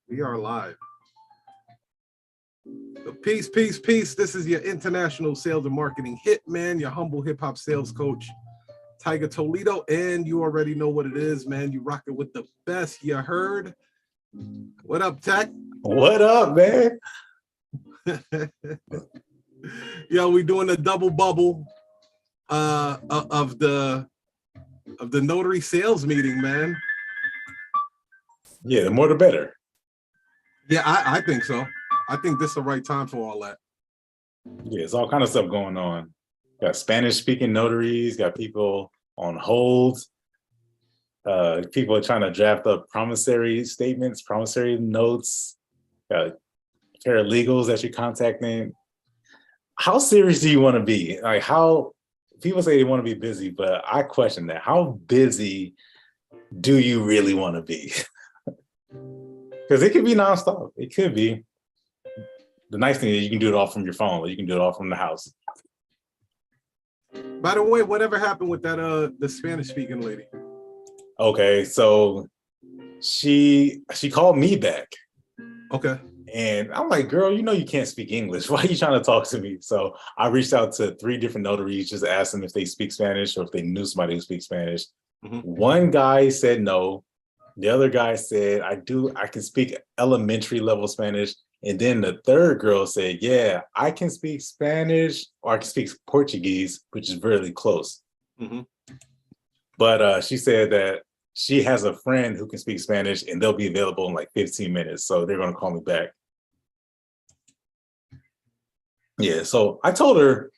We are live. So peace, peace, peace. This is your international sales and marketing hitman, your humble hip hop sales coach, Tiger Toledo. And you already know what it is, man. You rock it with the best. You heard? What up, Tech? What up, man? Yo, we doing a double bubble of the Notary sales meeting, man. Yeah, the more the better. Yeah, I think so. I think this is the right time for all that. Yeah, it's all kind of stuff going on. Got Spanish-speaking notaries, got people on hold. People are trying to draft up promissory statements, promissory notes. Got paralegals that you're contacting. How serious do you want to be? Like, how people say they want to be busy, but I question that. How busy do you really want to be? Because it could be nonstop. It could be. The nice thing is you can do it all from your phone, or you can do it all from the house. By the way, whatever happened with that the Spanish speaking lady? Okay, so she called me back. Okay. And I'm like, girl, you know you can't speak English. Why are you trying to talk to me? So I reached out to 3 different notaries, just asked them if they speak Spanish or if they knew somebody who speaks Spanish. Mm-hmm. One guy said no. The other guy said, I can speak elementary level Spanish. And then the third girl said, yeah, I can speak Spanish, or I can speak Portuguese, which is really close. Mm-hmm. But she said that she has a friend who can speak Spanish and they'll be available in like 15 minutes. So they're going to call me back. Yeah. So I told her,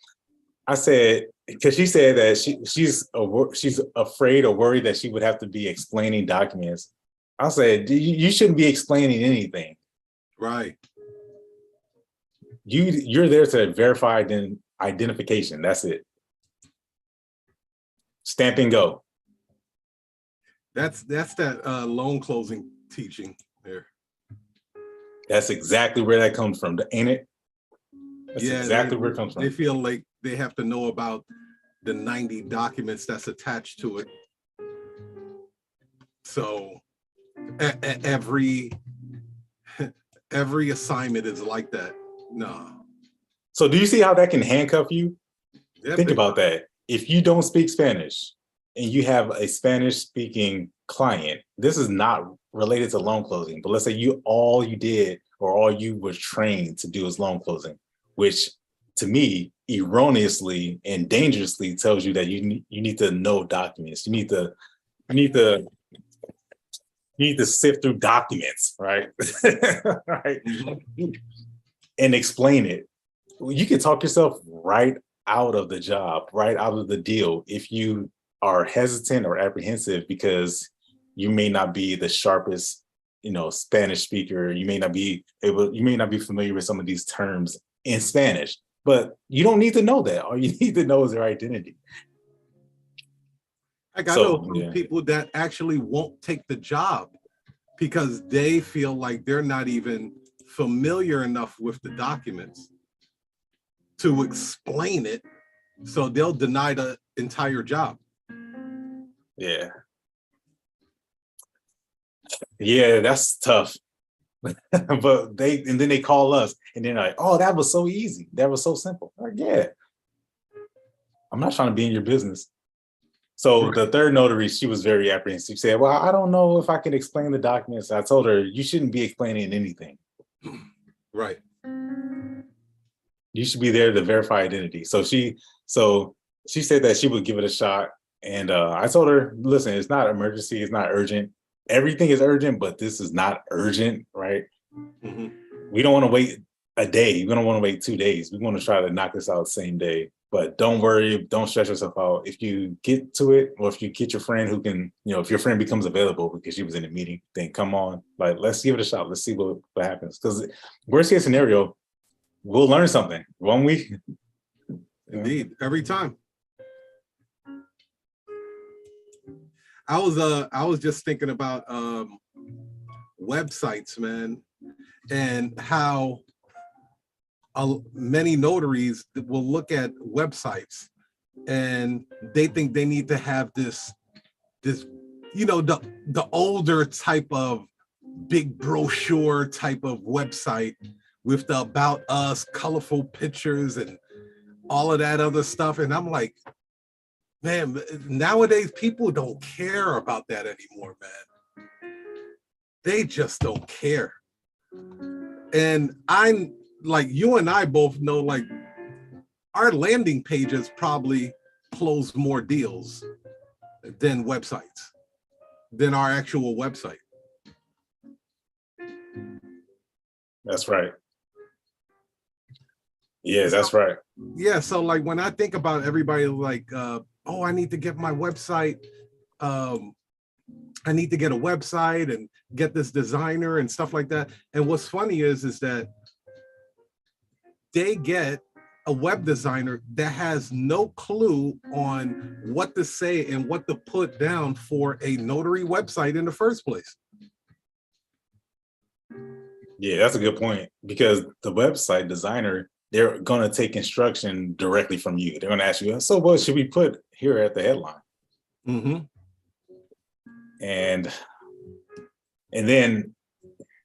I said, because she said that she's afraid or worried that she would have to be explaining documents. I said, you shouldn't be explaining anything. Right. You're there to verify identification. That's it. Stamp and go. That's that loan closing teaching there. That's exactly where that comes from, ain't it? That's exactly where it comes from. They feel like they have to know about the 90 documents that's attached to it. So every assignment is like that. No. So do you see how that can handcuff you? Yeah, think about that. If you don't speak Spanish and you have a Spanish speaking client, this is not related to loan closing, but let's say all you did or all you were trained to do is loan closing, which to me erroneously and dangerously tells you that you need to know documents. You need to sift through documents, right? Right. Mm-hmm. And explain it. You can talk yourself right out of the job, right out of the deal, if you are hesitant or apprehensive because you may not be the sharpest, Spanish speaker. You may not be familiar with some of these terms in Spanish, but you don't need to know that. All you need to know is their identity. I know some people that actually won't take the job because they feel like they're not even familiar enough with the documents to explain it, so they'll deny the entire job. Yeah, that's tough. But then they call us and they're like, oh, that was so easy, that was so simple. Like, yeah, I'm not trying to be in your business. So right. The third notary, she was very apprehensive. She said, well, I don't know if I can explain the documents. I told her, you shouldn't be explaining anything. Right. You should be there to verify identity. So she said that she would give it a shot. And I told her, listen, it's not emergency. It's not urgent. Everything is urgent, but this is not urgent, right? Mm-hmm. We don't want to wait a day. We don't want to wait 2 days. We want to try to knock this out the same day. But don't worry. Don't stress yourself out. If you get to it, or if you get your friend who can, if your friend becomes available because she was in a meeting, then come on. Like, let's give it a shot. Let's see what happens. Because worst case scenario, we'll learn something, won't we? Indeed, every time. I was just thinking about websites, man, and how many notaries will look at websites and they think they need to have this the older type of big brochure type of website with the about us, colorful pictures and all of that other stuff. And I'm like, man, nowadays people don't care about that anymore, man. They just don't care. And I'm like, you and I both know, like, our landing pages probably close more deals than websites, than our actual website. That's right. Yeah, that's right. Yeah, so like when I think about everybody like, oh, I need to get my website, I need to get a website and get this designer and stuff like that. And what's funny is that they get a web designer that has no clue on what to say and what to put down for a notary website in the first place. Yeah, that's a good point, because the website designer, they're going to take instruction directly from you. They're going to ask you, so what should we put here at the headline? Mm-hmm. And then,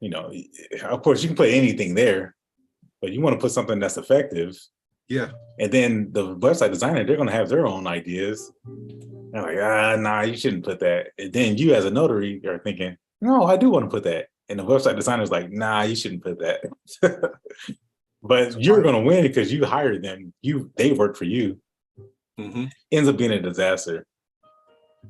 you know, of course you can put anything there, but you want to put something that's effective. Yeah. And then the website designer, they're going to have their own ideas. They're like, nah, you shouldn't put that. And then you as a notary are thinking, no, I do want to put that. And the website designer's like, nah, you shouldn't put that. But you're going to win because you hired them. They work for you. Mm-hmm. Ends up being a disaster.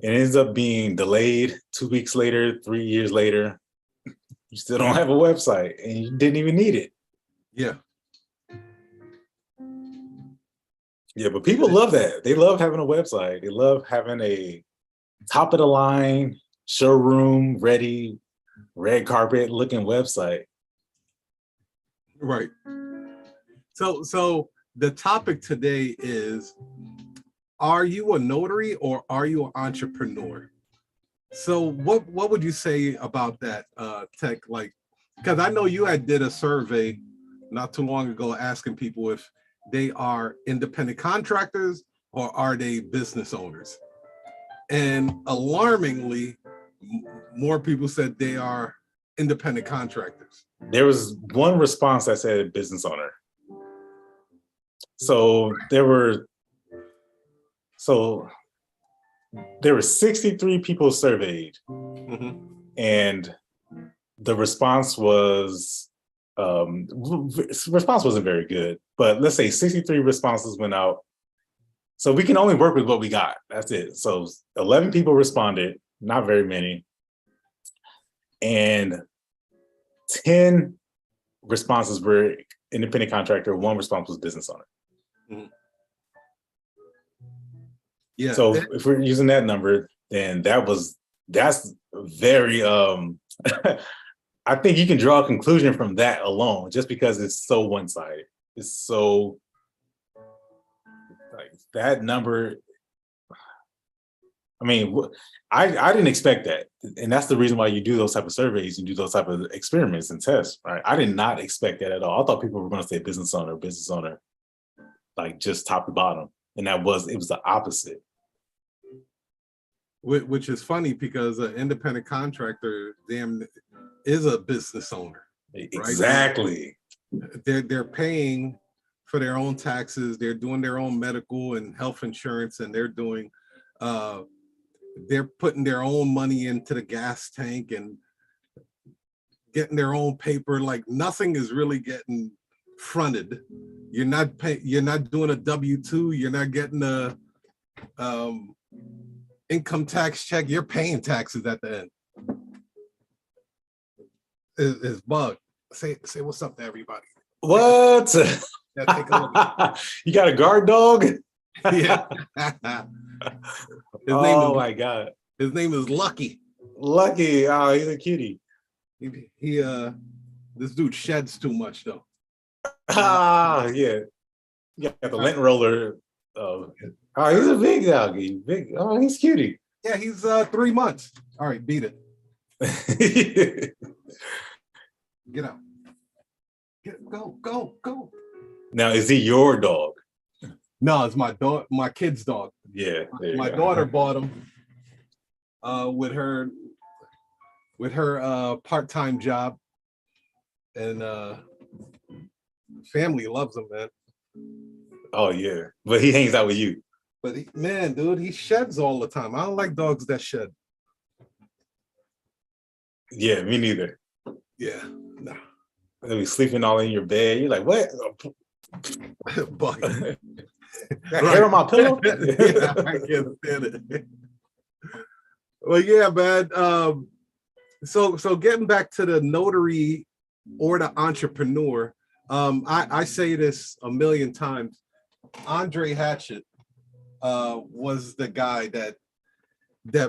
It ends up being delayed 2 weeks later, 3 years later. You still don't have a website and you didn't even need it. Yeah. Yeah, but people love that. They love having a website. They love having a top of the line, showroom ready, red carpet looking website. Right. So the topic today is, are you a notary or are you an entrepreneur? So what would you say about that, Tech? Like, because I know you had did a survey not too long ago asking people if they are independent contractors or are they business owners? And alarmingly, more people said they are independent contractors. There was one response that said business owner. So there were 63 people surveyed, Mm-hmm. and the response was wasn't very good. But let's say 63 responses went out. So we can only work with what we got. That's it. So 11 people responded, not very many, and 10 responses were independent contractor. 1 response was business owner. Mm-hmm. Yeah. So if we're using that number, then that's very I think you can draw a conclusion from that alone, just because it's so one-sided. It's so like that number. I mean, I didn't expect that, and that's the reason why you do those type of surveys, you do those type of experiments and tests, right? I did not expect that at all. I thought people were going to say business owner, like just top to bottom, and it was the opposite. Which is funny because an independent contractor is a business owner. Exactly. Right? They're paying for their own taxes. They're doing their own medical and health insurance, and they're doing they're putting their own money into the gas tank and getting their own paper. Like nothing is really getting fronted. You're not doing a W-2. You're not getting a income tax check. You're paying taxes at the end. Is Bug. Say what's up to everybody. What? Yeah, take a look. You got a guard dog? Yeah. My God. His name is Lucky. Lucky. Oh, he's a cutie. He this dude sheds too much though. Yeah. You got the lint roller. Oh, he's a big doggy. Oh, he's cutie. Yeah, he's 3 months. All right, beat it. Get out. Go. Now, is he your dog? No, it's my dog, my kid's dog. Yeah. My daughter bought him with her with her part-time job, and family loves him, man. Oh yeah, but he hangs out with you. But man, dude, he sheds all the time. I don't like dogs that shed. Yeah, me neither. Yeah, no. They'll be sleeping all in your bed. You're like, what? But Got hair on my pillow? yeah, I can't stand it. Well, yeah, man. So getting back to the notary or the entrepreneur, I say this a million times. Andre Hatchett was the guy that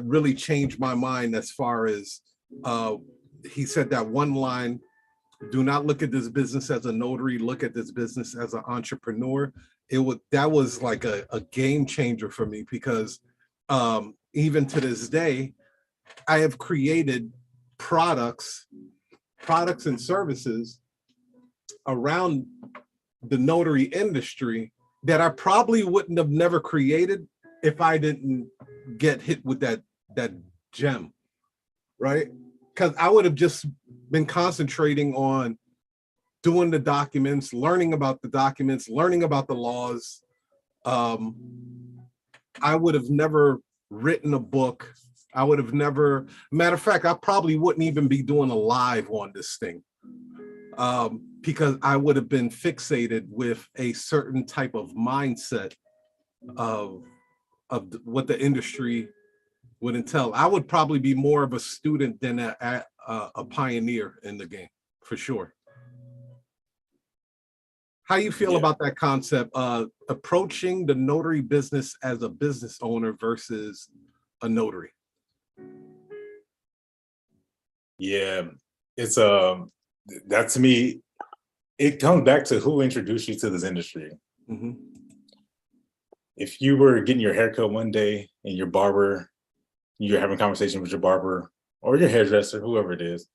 really changed my mind as far as he said that one line: do not look at this business as a notary, look at this business as an entrepreneur. That was like a game changer for me, because even to this day, I have created products and services around the notary industry that I probably wouldn't have never created if I didn't get hit with that gem, right? Because I would have just been concentrating on doing the documents, learning about the documents, learning about the laws. I would have never written a book. I would have never, matter of fact, I probably wouldn't even be doing a live on this thing, because I would have been fixated with a certain type of mindset of what the industry would entail. I would probably be more of a student than a pioneer in the game, for sure. How you feel about that concept, approaching the notary business as a business owner versus a notary? Yeah, it's that to me, it comes back to who introduced you to this industry. Mm-hmm. If you were getting your haircut one day and your barber, you're having a conversation with your barber or your hairdresser, whoever it is,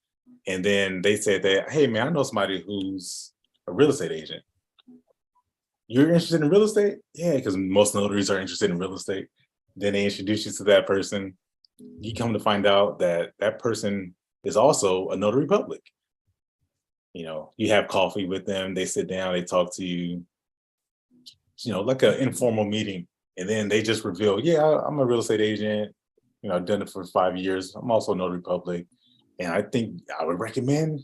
and then they said that, hey man, I know somebody who's a real estate agent. You're interested in real estate? Yeah, because most notaries are interested in real estate. Then they introduce you to that person. You come to find out that that person is also a notary public. You know, you have coffee with them, they sit down, they talk to you, you know, like an informal meeting. And then they just reveal, yeah, I'm a real estate agent. You know, I've done it for 5 years. I'm also a notary public. And I think I would recommend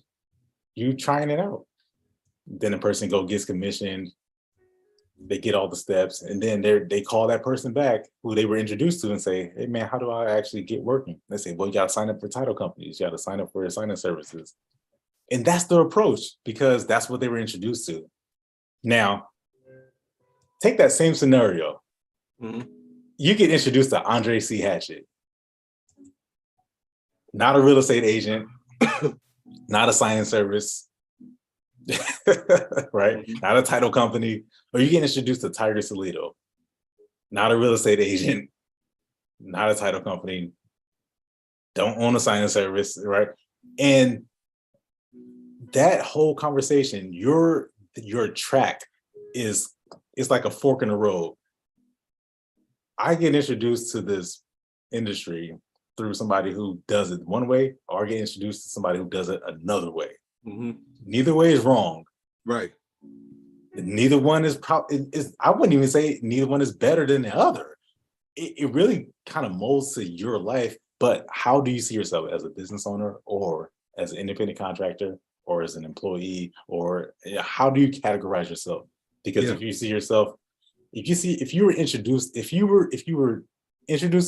you trying it out. Then the person gets commissioned. They get all the steps, and then they call that person back who they were introduced to and say, hey man, how do I actually get working? They say, well, you got to sign up for title companies. You got to sign up for signing services. And that's their approach, because that's what they were introduced to. Now, take that same scenario. Mm-hmm. You get introduced to Andre C. Hatchett, not a real estate agent, not a signing service, right? Not a title company. Or you get introduced to Tiger Toledo, not a real estate agent, not a title company, don't own a signing service, right? And that whole conversation, your track is, it's like a fork in the road. I get introduced to this industry through somebody who does it one way, or I get introduced to somebody who does it another way. Mm-hmm. Neither way is wrong. Right. Neither one is I wouldn't even say neither one is better than the other. It really kind of molds to your life. But how do you see yourself as a business owner, or as an independent contractor, or as an employee, or how do you categorize yourself? Because if you see yourself, if you were introduced to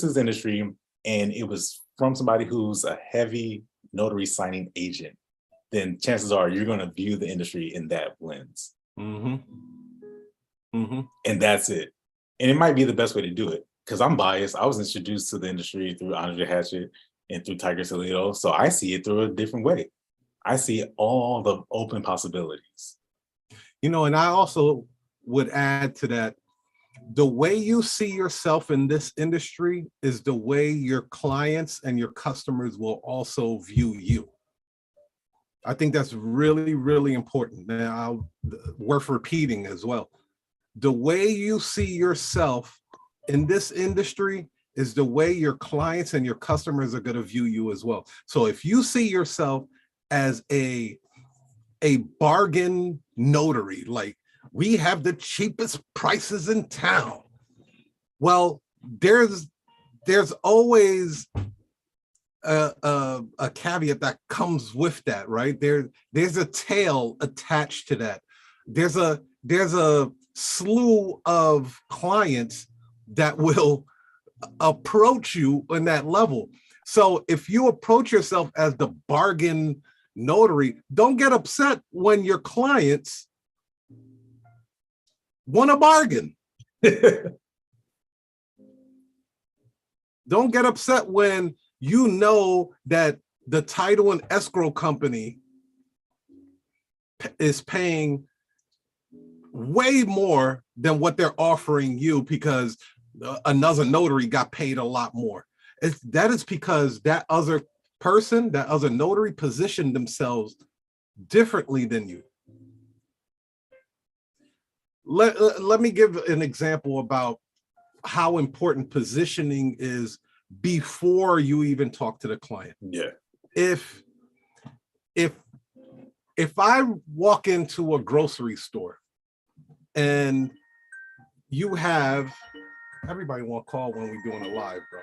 this industry and it was from somebody who's a heavy notary signing agent, then chances are you're going to view the industry in that lens. Mm-hmm. Mm-hmm. And that's it. And it might be the best way to do it, because I'm biased. I was introduced to the industry through Andre Hatchett and through Tiger Toledo. So I see it through a different way. I see all the open possibilities. You know, and I also would add to that, the way you see yourself in this industry is the way your clients and your customers will also view you. I think that's really, really important. Now, worth repeating as well. The way you see yourself in this industry is the way your clients and your customers are going to view you as well. So if you see yourself as a bargain notary, like we have the cheapest prices in town, well, there's always a caveat that comes with that, right? There's a tail attached to that. There's a slew of clients that will approach you on that level. So if you approach yourself as the bargain notary, don't get upset when your clients want a bargain. Don't get upset when you know that the title and escrow company is paying way more than what they're offering you because another notary got paid a lot more. That is because that other person, that other notary positioned themselves differently than you. Let me give an example about how important positioning is before you even talk to the client. Yeah. If I walk into a grocery store and you have, everybody want to call when we're doing a live, bro.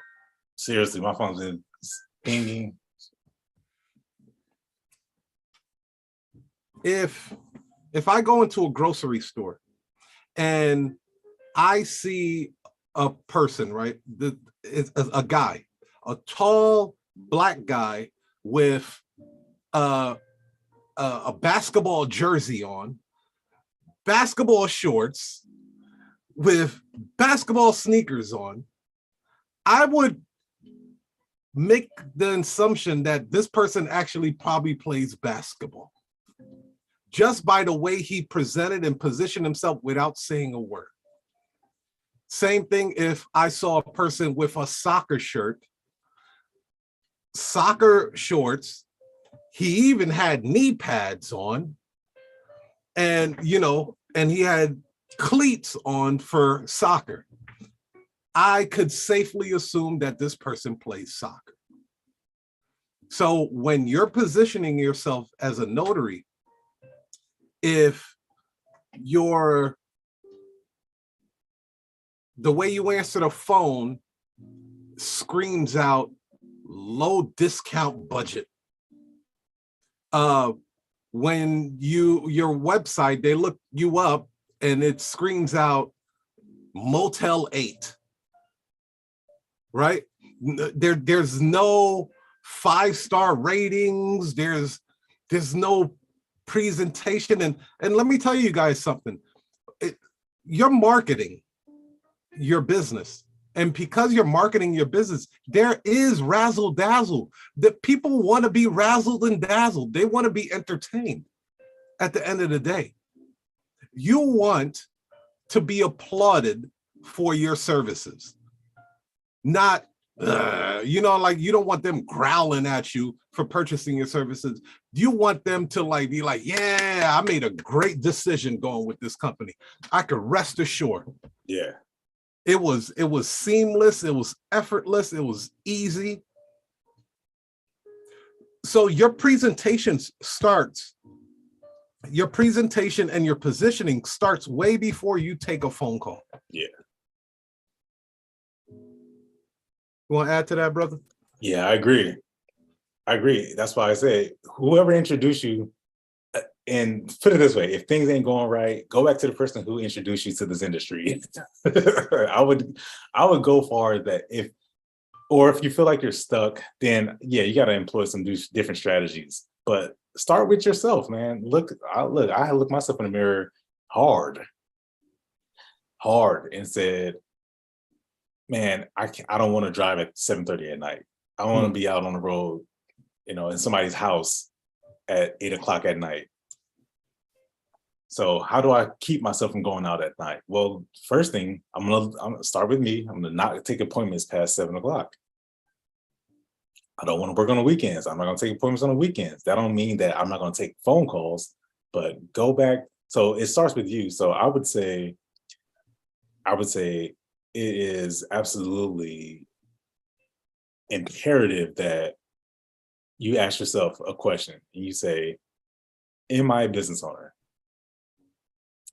Seriously, my phone's been pinging. If I go into a grocery store and I see a person, right? It's a guy, a tall black guy with a basketball jersey on, basketball shorts, with basketball sneakers on, I would make the assumption that this person actually probably plays basketball just by the way he presented and positioned himself without saying a word. Same thing if I saw a person with a soccer shirt, soccer shorts, he even had knee pads on, and and he had cleats on for soccer. I could safely assume that this person plays soccer. So when you're positioning yourself as a notary, if the way you answer the phone screams out low discount budget, when your website, they look you up and it screams out Motel 8, right? There's no 5-star ratings. There's no presentation. And let me tell you guys something. You're marketing your business. And because you're marketing your business, there is razzle dazzle. That people want to be razzled and dazzled. They want to be entertained at the end of the day. You want to be applauded for your services, not, like you don't want them growling at you for purchasing your services. You want them to be like, yeah, I made a great decision going with this company. I could rest assured. Yeah. It was seamless. It was effortless. It was easy. So your presentation and your positioning starts way before you take a phone call. Yeah. You want to add to that, brother? Yeah, I agree. That's why I say whoever introduced you, and put it this way, if things ain't going right, go back to the person who introduced you to this industry. I would go far that if you feel like you're stuck, then yeah, you got to employ some different strategies. But start with yourself, man. I looked myself in the mirror hard and said, man, I don't want to drive at 7:30 at night. I want to be out on the road, in somebody's house at 8 o'clock at night. So how do I keep myself from going out at night? Well, first thing, I'm gonna start with me. I'm gonna not take appointments past 7 o'clock. I don't want to work on the weekends. I'm not gonna take appointments on the weekends. That don't mean that I'm not gonna take phone calls, but go back. So it starts with you. So I would say it is absolutely imperative that you ask yourself a question and you say, am I a business owner?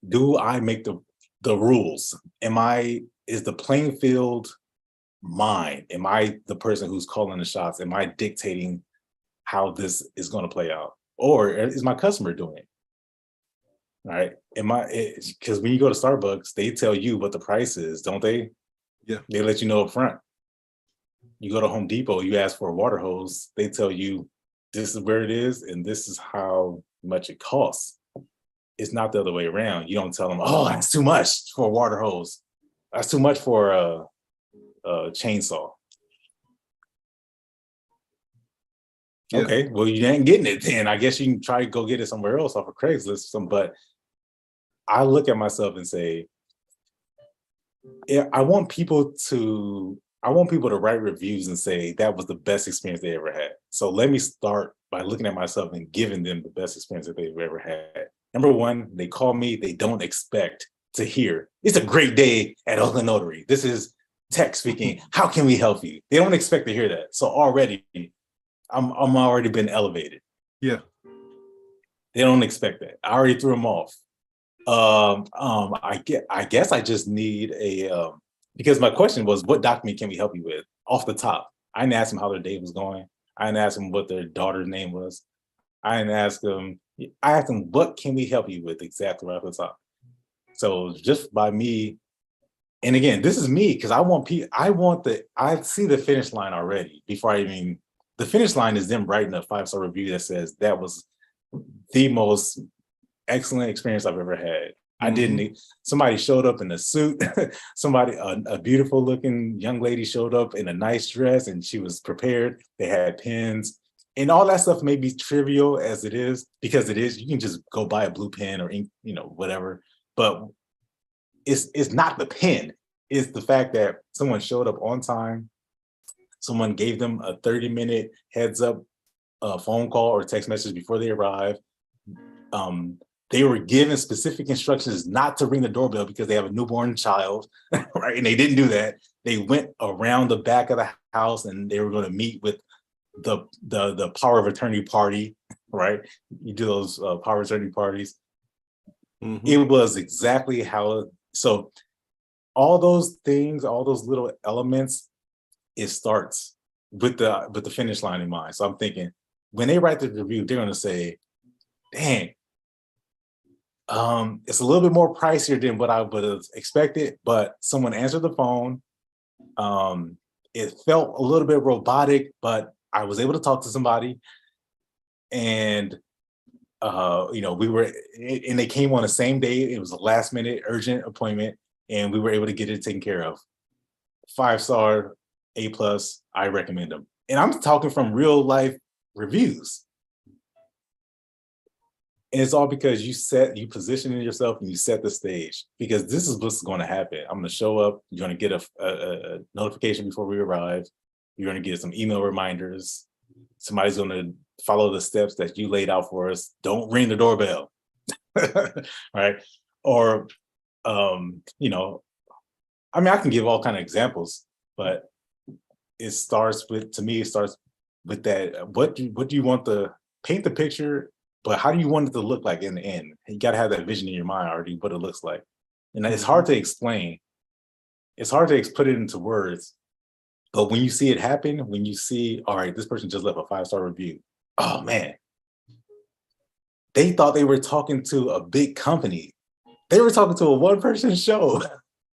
Do I make the rules? Is the playing field mine? Am I the person who's calling the shots? Am I dictating how this is going to play out? Or is my customer doing it? Right? Because when you go to Starbucks, they tell you what the price is, don't they? Yeah. They let you know up front. You go to Home Depot, you ask for a water hose, they tell you this is where it is and this is how much it costs. It's not the other way around. You don't tell them, oh, that's too much for a water hose. That's too much for a chainsaw. Yeah. Okay, well, you ain't getting it then. I guess you can try to go get it somewhere else off of Craigslist. But I look at myself and say, I want people to write reviews and say that was the best experience they ever had. So let me start by looking at myself and giving them the best experience that they've ever had. Number one, they call me, they don't expect to hear, it's a great day at Oakland Notary. This is Tech speaking. How can we help you? They don't expect to hear that. So already, I'm already been elevated. Yeah. They don't expect that. I already threw them off. I guess I just need because my question was, what document can we help you with off the top? I didn't ask them how their day was going. I didn't ask them what their daughter's name was. I didn't ask them. I asked them, what can we help you with exactly right off the top? So just by me, and again, this is me because I see the finish line already before the finish line is them writing a 5-star review that says that was the most excellent experience I've ever had. I didn't. Somebody showed up in a suit. A beautiful looking young lady showed up in a nice dress, and she was prepared. They had pens, and all that stuff may be trivial as it is, because it is. You can just go buy a blue pen or ink, whatever. But it's not the pen. It's the fact that someone showed up on time. Someone gave them a 30-minute heads up phone call or text message before they arrived. They were given specific instructions not to ring the doorbell because they have a newborn child, right? And they didn't do that. They went around the back of the house and they were going to meet with the power of attorney party, right? You do those power of attorney parties. It was exactly how. So all those things, all those little elements, it starts with the finish line in mind. So I'm thinking when they write the review, they're going to say, "Dang, it's a little bit more pricier than what I would have expected, but someone answered the phone. It felt a little bit robotic, but I was able to talk to somebody, and they came on the same day. It was a last minute urgent appointment, and we were able to get it taken care of. 5-star, A+. I recommend them." And I'm talking from real life reviews. And it's all because you position yourself and you set the stage, because this is what's going to happen. I'm going to show up. You're going to get a notification before we arrive. You're going to get some email reminders. Somebody's going to follow the steps that you laid out for us. Don't ring the doorbell, right? Or, I can give all kind of examples, but it starts with that. What do you want to paint the picture? But how do you want it to look like in the end? You got to have that vision in your mind already, what it looks like. And it's hard to explain. It's hard to put it into words. But when you see it happen, when you see, all right, this person just left a 5-star review. Oh, man. They thought they were talking to a big company. They were talking to a one-person show.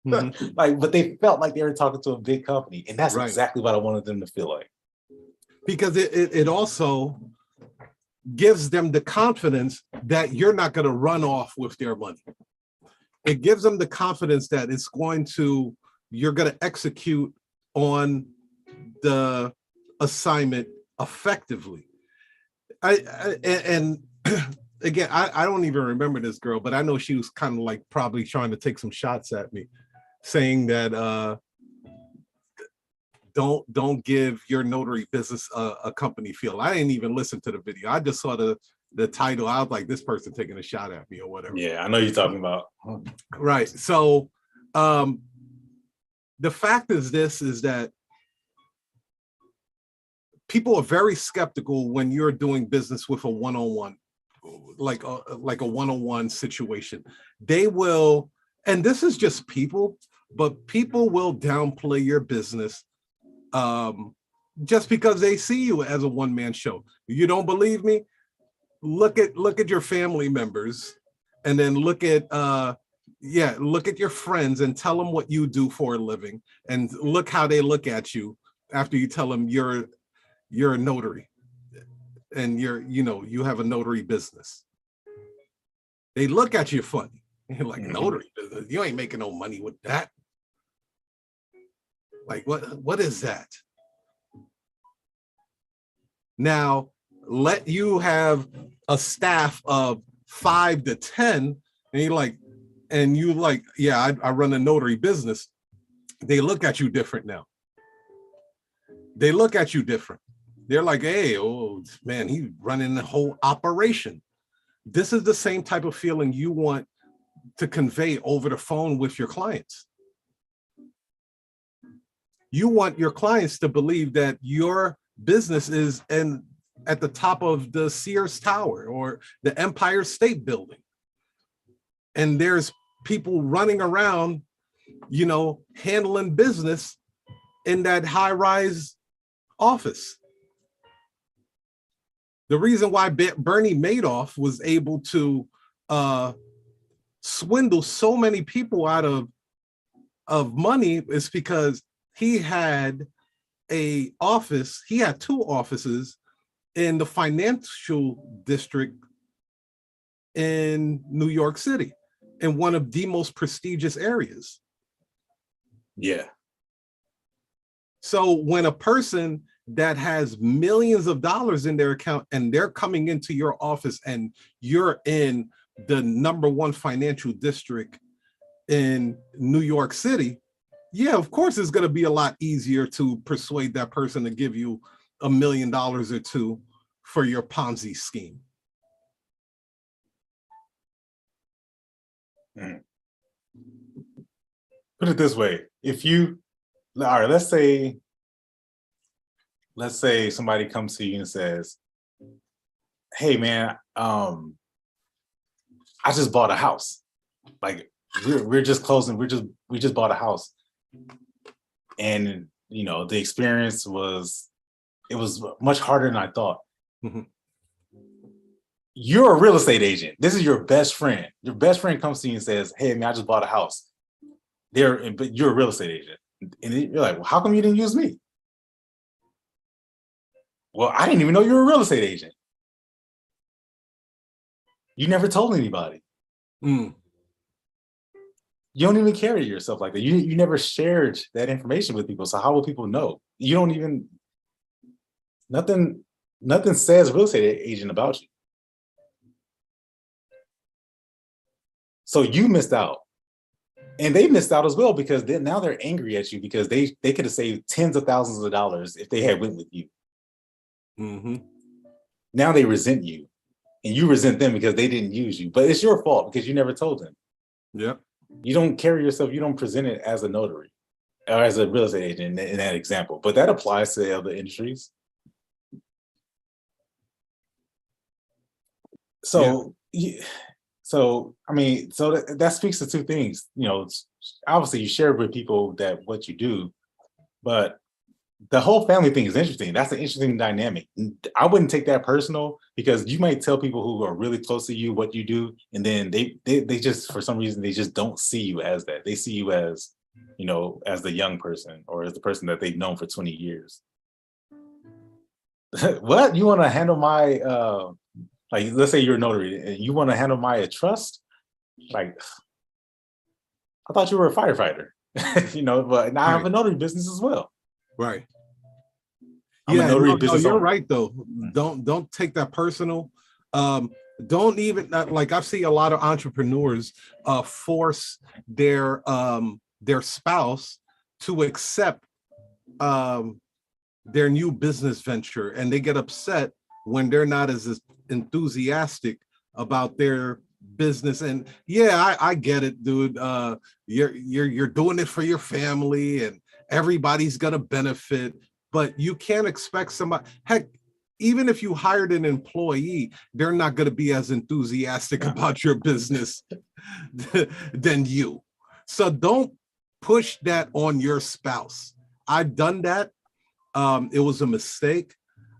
But they felt like they were talking to a big company. And that's exactly what I wanted them to feel like. Because it also gives them the confidence that you're not going to run off with their money. It gives them the confidence that you're going to execute on the assignment effectively. And again, I don't even remember this girl, but I know she was kind of like probably trying to take some shots at me, saying that don't give your notary business a company feel. I didn't even listen to the video. I just saw the title. I was like, this person taking a shot at me or whatever. Yeah, I know you're talking about. Right. So the fact is that people are very skeptical when you're doing business with a one-on-one, like a one-on-one situation. They will, and this is just people, but people will downplay your business just because they see you as a one-man show. You don't believe me? Look at your family members, and then look at your friends and tell them what you do for a living, and look how they look at you after you tell them you're a notary and you have a notary business. They look at you funny. You're like, notary business? You ain't making no money with that. Like, what is that? Now, let you have a staff of 5 to 10, and you like, yeah, I run a notary business. They look at you different now. They look at you different. They're like, hey, oh man, he's running the whole operation. This is the same type of feeling you want to convey over the phone with your clients. You want your clients to believe that your business is at the top of the Sears Tower or the Empire State Building. And there's people running around, handling business in that high-rise office. The reason why Bernie Madoff was able to swindle so many people out of money is because he had two offices in the financial district in New York City, in one of the most prestigious areas. Yeah. So when a person that has millions of dollars in their account and they're coming into your office and you're in the #1 financial district in New York City, yeah, of course it's going to be a lot easier to persuade that person to give you $1 million or two for your Ponzi scheme. Put it this way. All right, let's say somebody comes to you and says, hey man, I just bought a house. Like we're just closing, we just bought a house. And the experience was much harder than I thought. Mm-hmm. You're a real estate agent. This is your best friend. Your best friend comes to you and says, hey man, I just bought a house. But you're a real estate agent. And you're like, well, how come you didn't use me? Well, I didn't even know you were a real estate agent. You never told anybody. You don't even carry yourself like that. You never shared that information with people. So how will people know? You don't even, nothing says real estate agent about you. So you missed out. And they missed out as well, because now they're angry at you because they could have saved tens of thousands of dollars if they had went with you. Mm-hmm. Now they resent you, and you resent them because they didn't use you. But it's your fault because you never told them. Yeah. You don't carry yourself. You don't present it as a notary or as a real estate agent in that example. But that applies to other industries. So. Yeah. So that speaks to two things. Obviously you share with people that what you do, but the whole family thing is interesting. That's an interesting dynamic. I wouldn't take that personal, because you might tell people who are really close to you what you do, and then they just, for some reason, they just don't see you as that. They see you as, as the young person or as the person that they've known for 20 years. What? You want to handle my like, let's say you're a notary and you want to handle my trust? Like, I thought you were a firefighter, but now I have a notary business as well. Right. I'm a notary business you're owner. right though. Don't take that personal. Don't even, like, I've seen a lot of entrepreneurs force their spouse to accept their new business venture, and they get upset when they're not as enthusiastic about their business. And yeah, I get it, dude. You're doing it for your family and everybody's gonna benefit. but you can't expect somebody, heck, even if you hired an employee, they're not going to be as enthusiastic about your business than you. So don't push that on your spouse. I've done that. It was a mistake.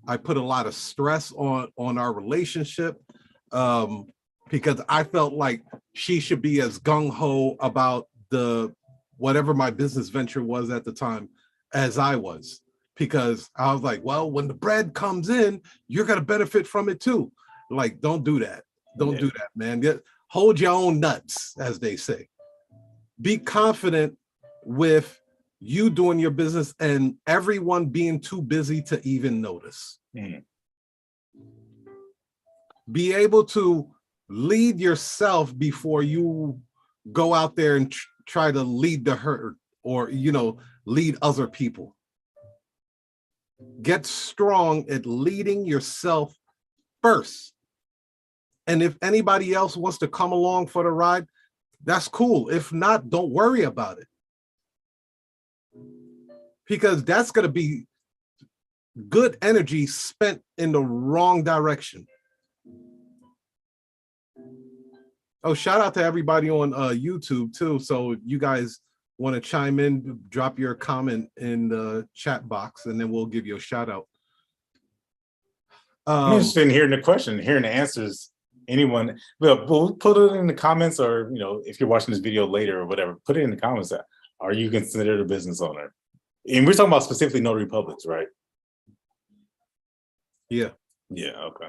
I put a lot of stress on our relationship because I felt like she should be as gung-ho about the whatever my business venture was at the time as I was. Because I was like, well, when the bread comes in, you're going to benefit from it too. Like, don't do that. Don't do that, man. Hold your own nuts, as they say. Be confident with you doing your business and everyone being too busy to even notice. Be able to lead yourself before you go out there and try to lead the herd or, lead other people. Get strong at leading yourself first. And if anybody else wants to come along for the ride, that's cool. If not, don't worry about it. Because that's going to be good energy spent in the wrong direction. Oh, shout out to everybody on YouTube too. So you guys want to chime in, drop your comment in the chat box, and then we'll give you a shout out. I'm interested in hearing the question, hearing the answers. Anyone, we'll put it in the comments, or if you're watching this video later or whatever, put it in the comments. Are you considered a business owner? And we're talking about specifically notary publics, right? Yeah. Yeah. Okay.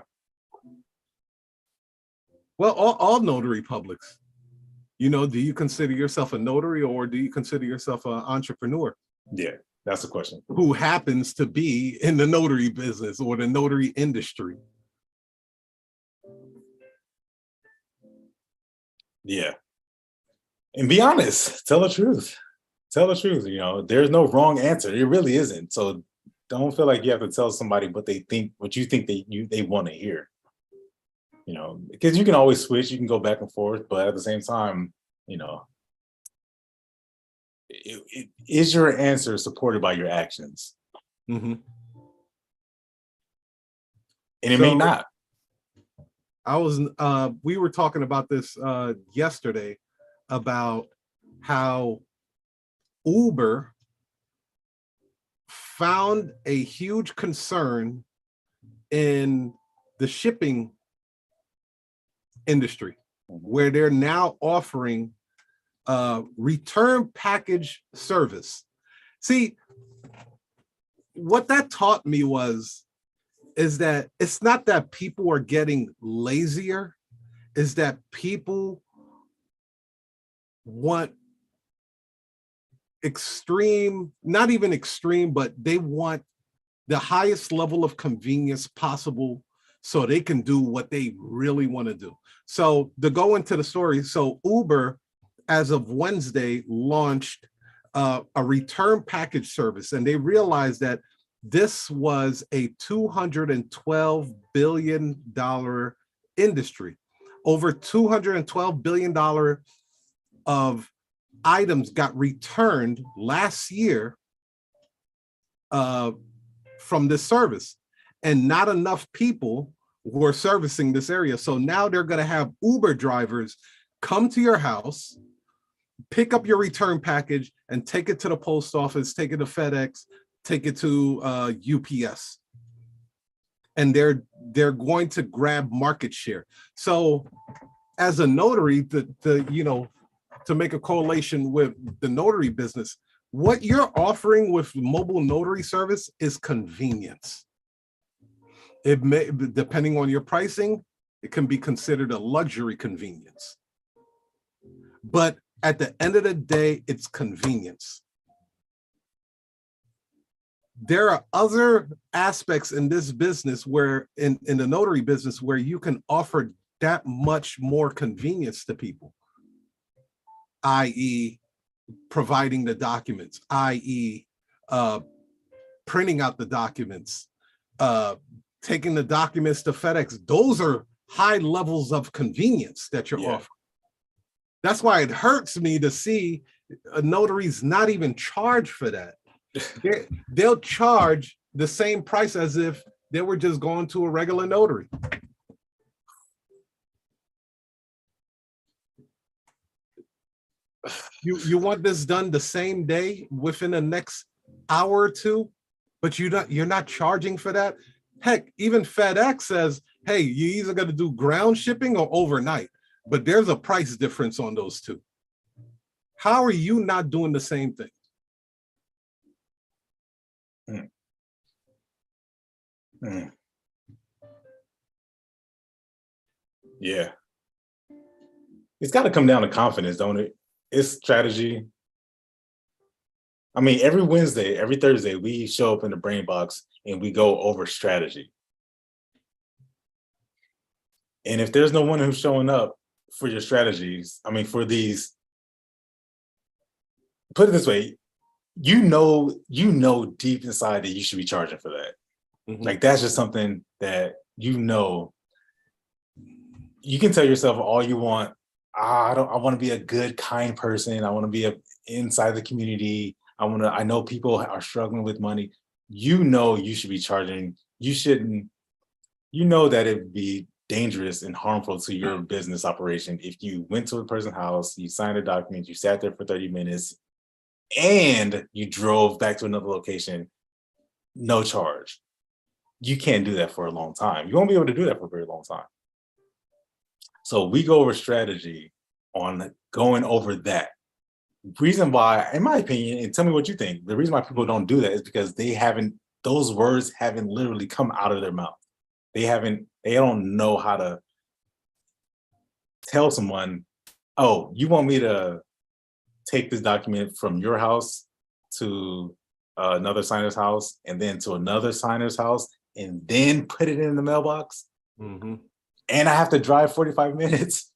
Well, all notary publics. Do you consider yourself a notary, or do you consider yourself an entrepreneur? Yeah, that's the question. Who happens to be in the notary business or the notary industry? Yeah. And be honest. Tell the truth. Tell the truth. There's no wrong answer. It really isn't. So don't feel like you have to tell somebody what you think they want to hear. Because you can always switch, you can go back and forth, but at the same time, is your answer supported by your actions? Mm-hmm. And it may not. We were talking about this yesterday about how Uber found a huge concern in the shipping industry, where they're now offering return package service. See, what that taught me is that it's not that people are getting lazier, is that people want extreme, not even extreme, but they want the highest level of convenience possible so they can do what they really want to do. So to go into the story, so Uber, as of Wednesday, launched a return package service, and they realized that this was a $212 billion industry. Over $212 billion of items got returned last year from this service, and not enough people were servicing this area. So now they're going to have Uber drivers come to your house, pick up your return package, and take it to the post office, take it to FedEx, take it to UPS. And they're going to grab market share. So as a notary, to make a correlation with the notary business, what you're offering with mobile notary service is convenience. It may, depending on your pricing, it can be considered a luxury convenience. But at the end of the day, it's convenience. There are other aspects in this business where, in the notary business, where you can offer that much more convenience to people, i.e. providing the documents, i.e. Printing out the documents, taking the documents to FedEx. Those are high levels of convenience that you're offering. That's why it hurts me to see notaries not even charge for that. They'll charge the same price as if they were just going to a regular notary. You want this done the same day within the next hour or two, but you're not charging for that. Heck, even FedEx says, hey, you either got to do ground shipping or overnight, but there's a price difference on those two. How are you not doing the same thing? Mm. Mm. Yeah. It's got to come down to confidence, don't it? It's strategy. I mean, every Wednesday, every Thursday, we show up in the brain box and we go over strategy. And if there's no one who's showing up for your strategies, I mean, for these, put it this way, you know deep inside that you should be charging for that. Mm-hmm. Like, that's just something that you know. You can tell yourself all you want. I want to be a good, kind person. I want to be inside the community. I know people are struggling with money. You know you should be charging. You shouldn't, you know that it'd be dangerous and harmful to your business operation if you went to a person's house, you signed a document, you sat there for 30 minutes, and you drove back to another location, no charge. You can't do that for a long time. You won't be able to do that for a very long time. So we go over strategy on going over that. Reason why, in my opinion, and tell me what you think, the reason why people don't do that is because those words haven't literally come out of their mouth. They don't know how to tell someone, oh, you want me to take this document from your house to another signer's house and then to another signer's house and then put it in the mailbox? Mm-hmm. And I have to drive 45 minutes.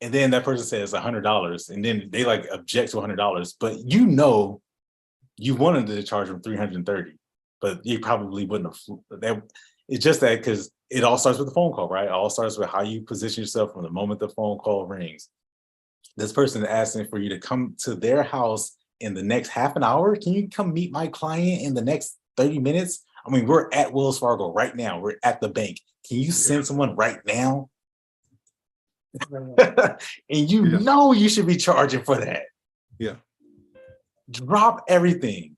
And then that person says $100, and then they like object to $100, but you know you wanted to charge them $330, but you probably wouldn't have. It's just that because it all starts with the phone call, right? It all starts with how you position yourself from the moment the phone call rings. This person is asking for you to come to their house in the next half an hour. Can you come meet my client in the next 30 minutes? I mean, we're at Wells Fargo right now. We're at the bank. Can you send someone right now? And you know you should be charging for that. Yeah. Drop everything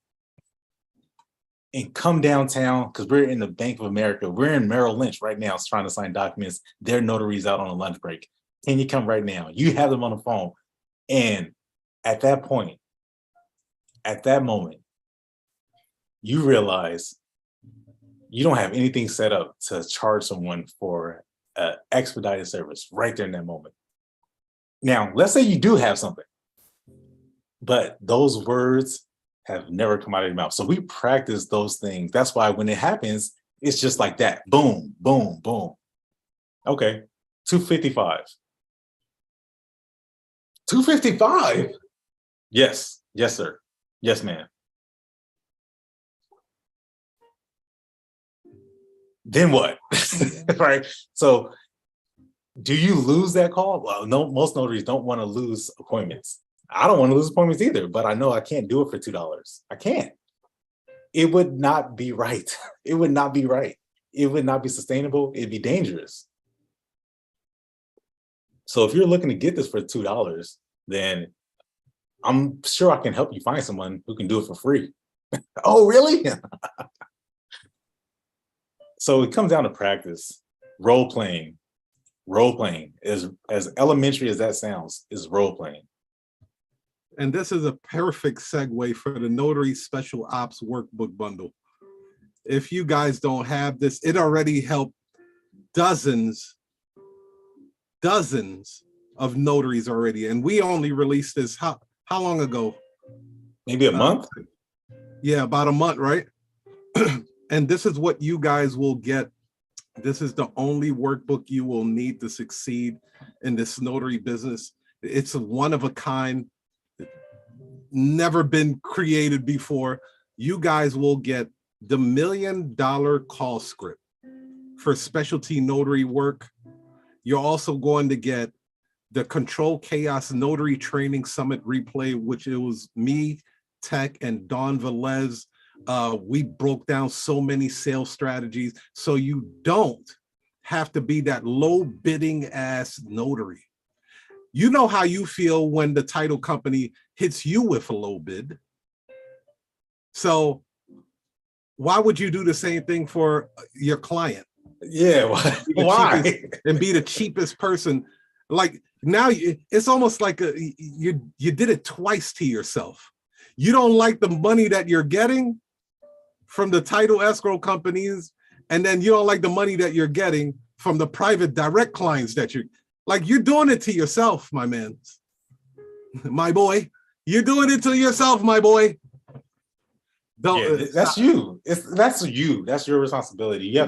and come downtown, because we're in the Bank of America. We're in Merrill Lynch right now trying to sign documents. Their notaries out on a lunch break. Can you come right now? You have them on the phone. And at that point, at that moment, you realize you don't have anything set up to charge someone for an expedited service right there in that moment. Now, let's say you do have something, but those words have never come out of your mouth. So we practice those things. That's why when it happens, it's just like that. Boom, boom, boom. Okay, 255. 255? Yes, yes, sir. Yes, ma'am. Then what? Right? So do you lose that call? Well, no, most notaries don't want to lose appointments. I don't want to lose appointments either, but I know I can't do it for $2. I can't. It would not be right. It would not be right. It would not be sustainable. It'd be dangerous. So if you're looking to get this for $2, then I'm sure I can help you find someone who can do it for free. Oh, really? So it comes down to practice. Role playing is, as elementary as that sounds, is role playing. And this is a perfect segue for the Notary Special Ops Workbook Bundle. If you guys don't have this, it already helped dozens of notaries already. And we only released this, how long ago? Maybe a month? Yeah, about a month, right? And this is what you guys will get. This is the only workbook you will need to succeed in this notary business. It's a one of a kind, never been created before. You guys will get the $1 million call script for specialty notary work. You're also going to get the Control Chaos Notary Training Summit replay, which it was me Tech and Don Velez. We broke down so many sales strategies so you don't have to be that low bidding ass notary. You know how you feel when the title company hits you with a low bid. So why would you do the same thing for your client? Yeah, why? And be the cheapest person. Like now it's almost like you did it twice to yourself. You don't like the money that you're getting from the title escrow companies, and then you don't like the money that you're getting from the private direct clients that you're doing it to yourself, my man. My boy, you're doing it to yourself, my boy. That's you. That's you. That's your responsibility. You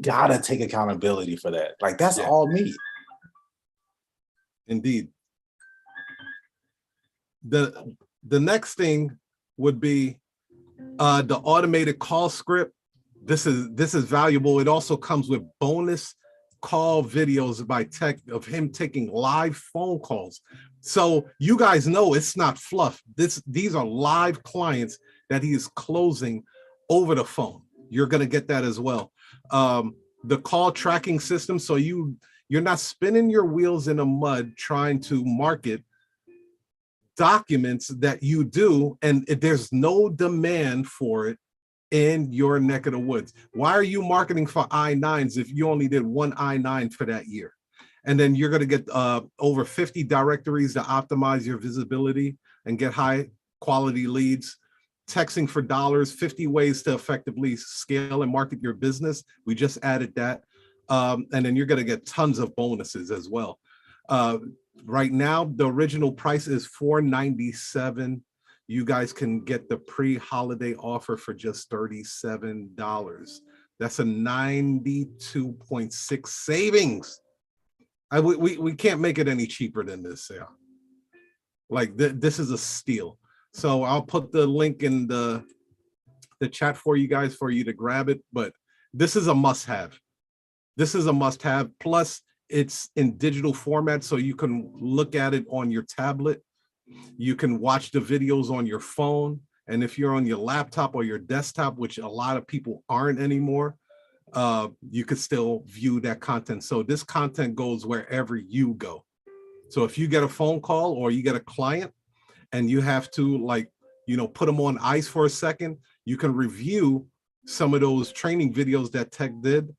gotta take accountability for that. Like that's all me. Indeed. The next thing would be the automated call script. This is valuable. It also comes with bonus call videos by Tech of him taking live phone calls. So you guys know it's not fluff. These are live clients that he is closing over the phone. You're going to get that as well. The call tracking system, so you're not spinning your wheels in the mud trying to market documents that you do, and there's no demand for it in your neck of the woods. Why are you marketing for I-9s if you only did one I-9 for that year? And then you're going to get over 50 directories to optimize your visibility and get high quality leads. Texting for dollars, 50 ways to effectively scale and market your business. We just added that. And then you're going to get tons of bonuses as well. Right now, the original price is $497. You guys can get the pre-holiday offer for just $37. That's a 92.6 savings. We can't make it any cheaper than this. Yeah. Like this is a steal. So I'll put the link in the chat for you guys for you to grab it. But this is a must-have. This is a must-have. Plus, it's in digital format, so you can look at it on your tablet. You can watch the videos on your phone. And if you're on your laptop or your desktop, which a lot of people aren't anymore, you could still view that content. So this content goes wherever you go. So if you get a phone call or you get a client and you have to put them on ice for a second, you can review some of those training videos that Tech did,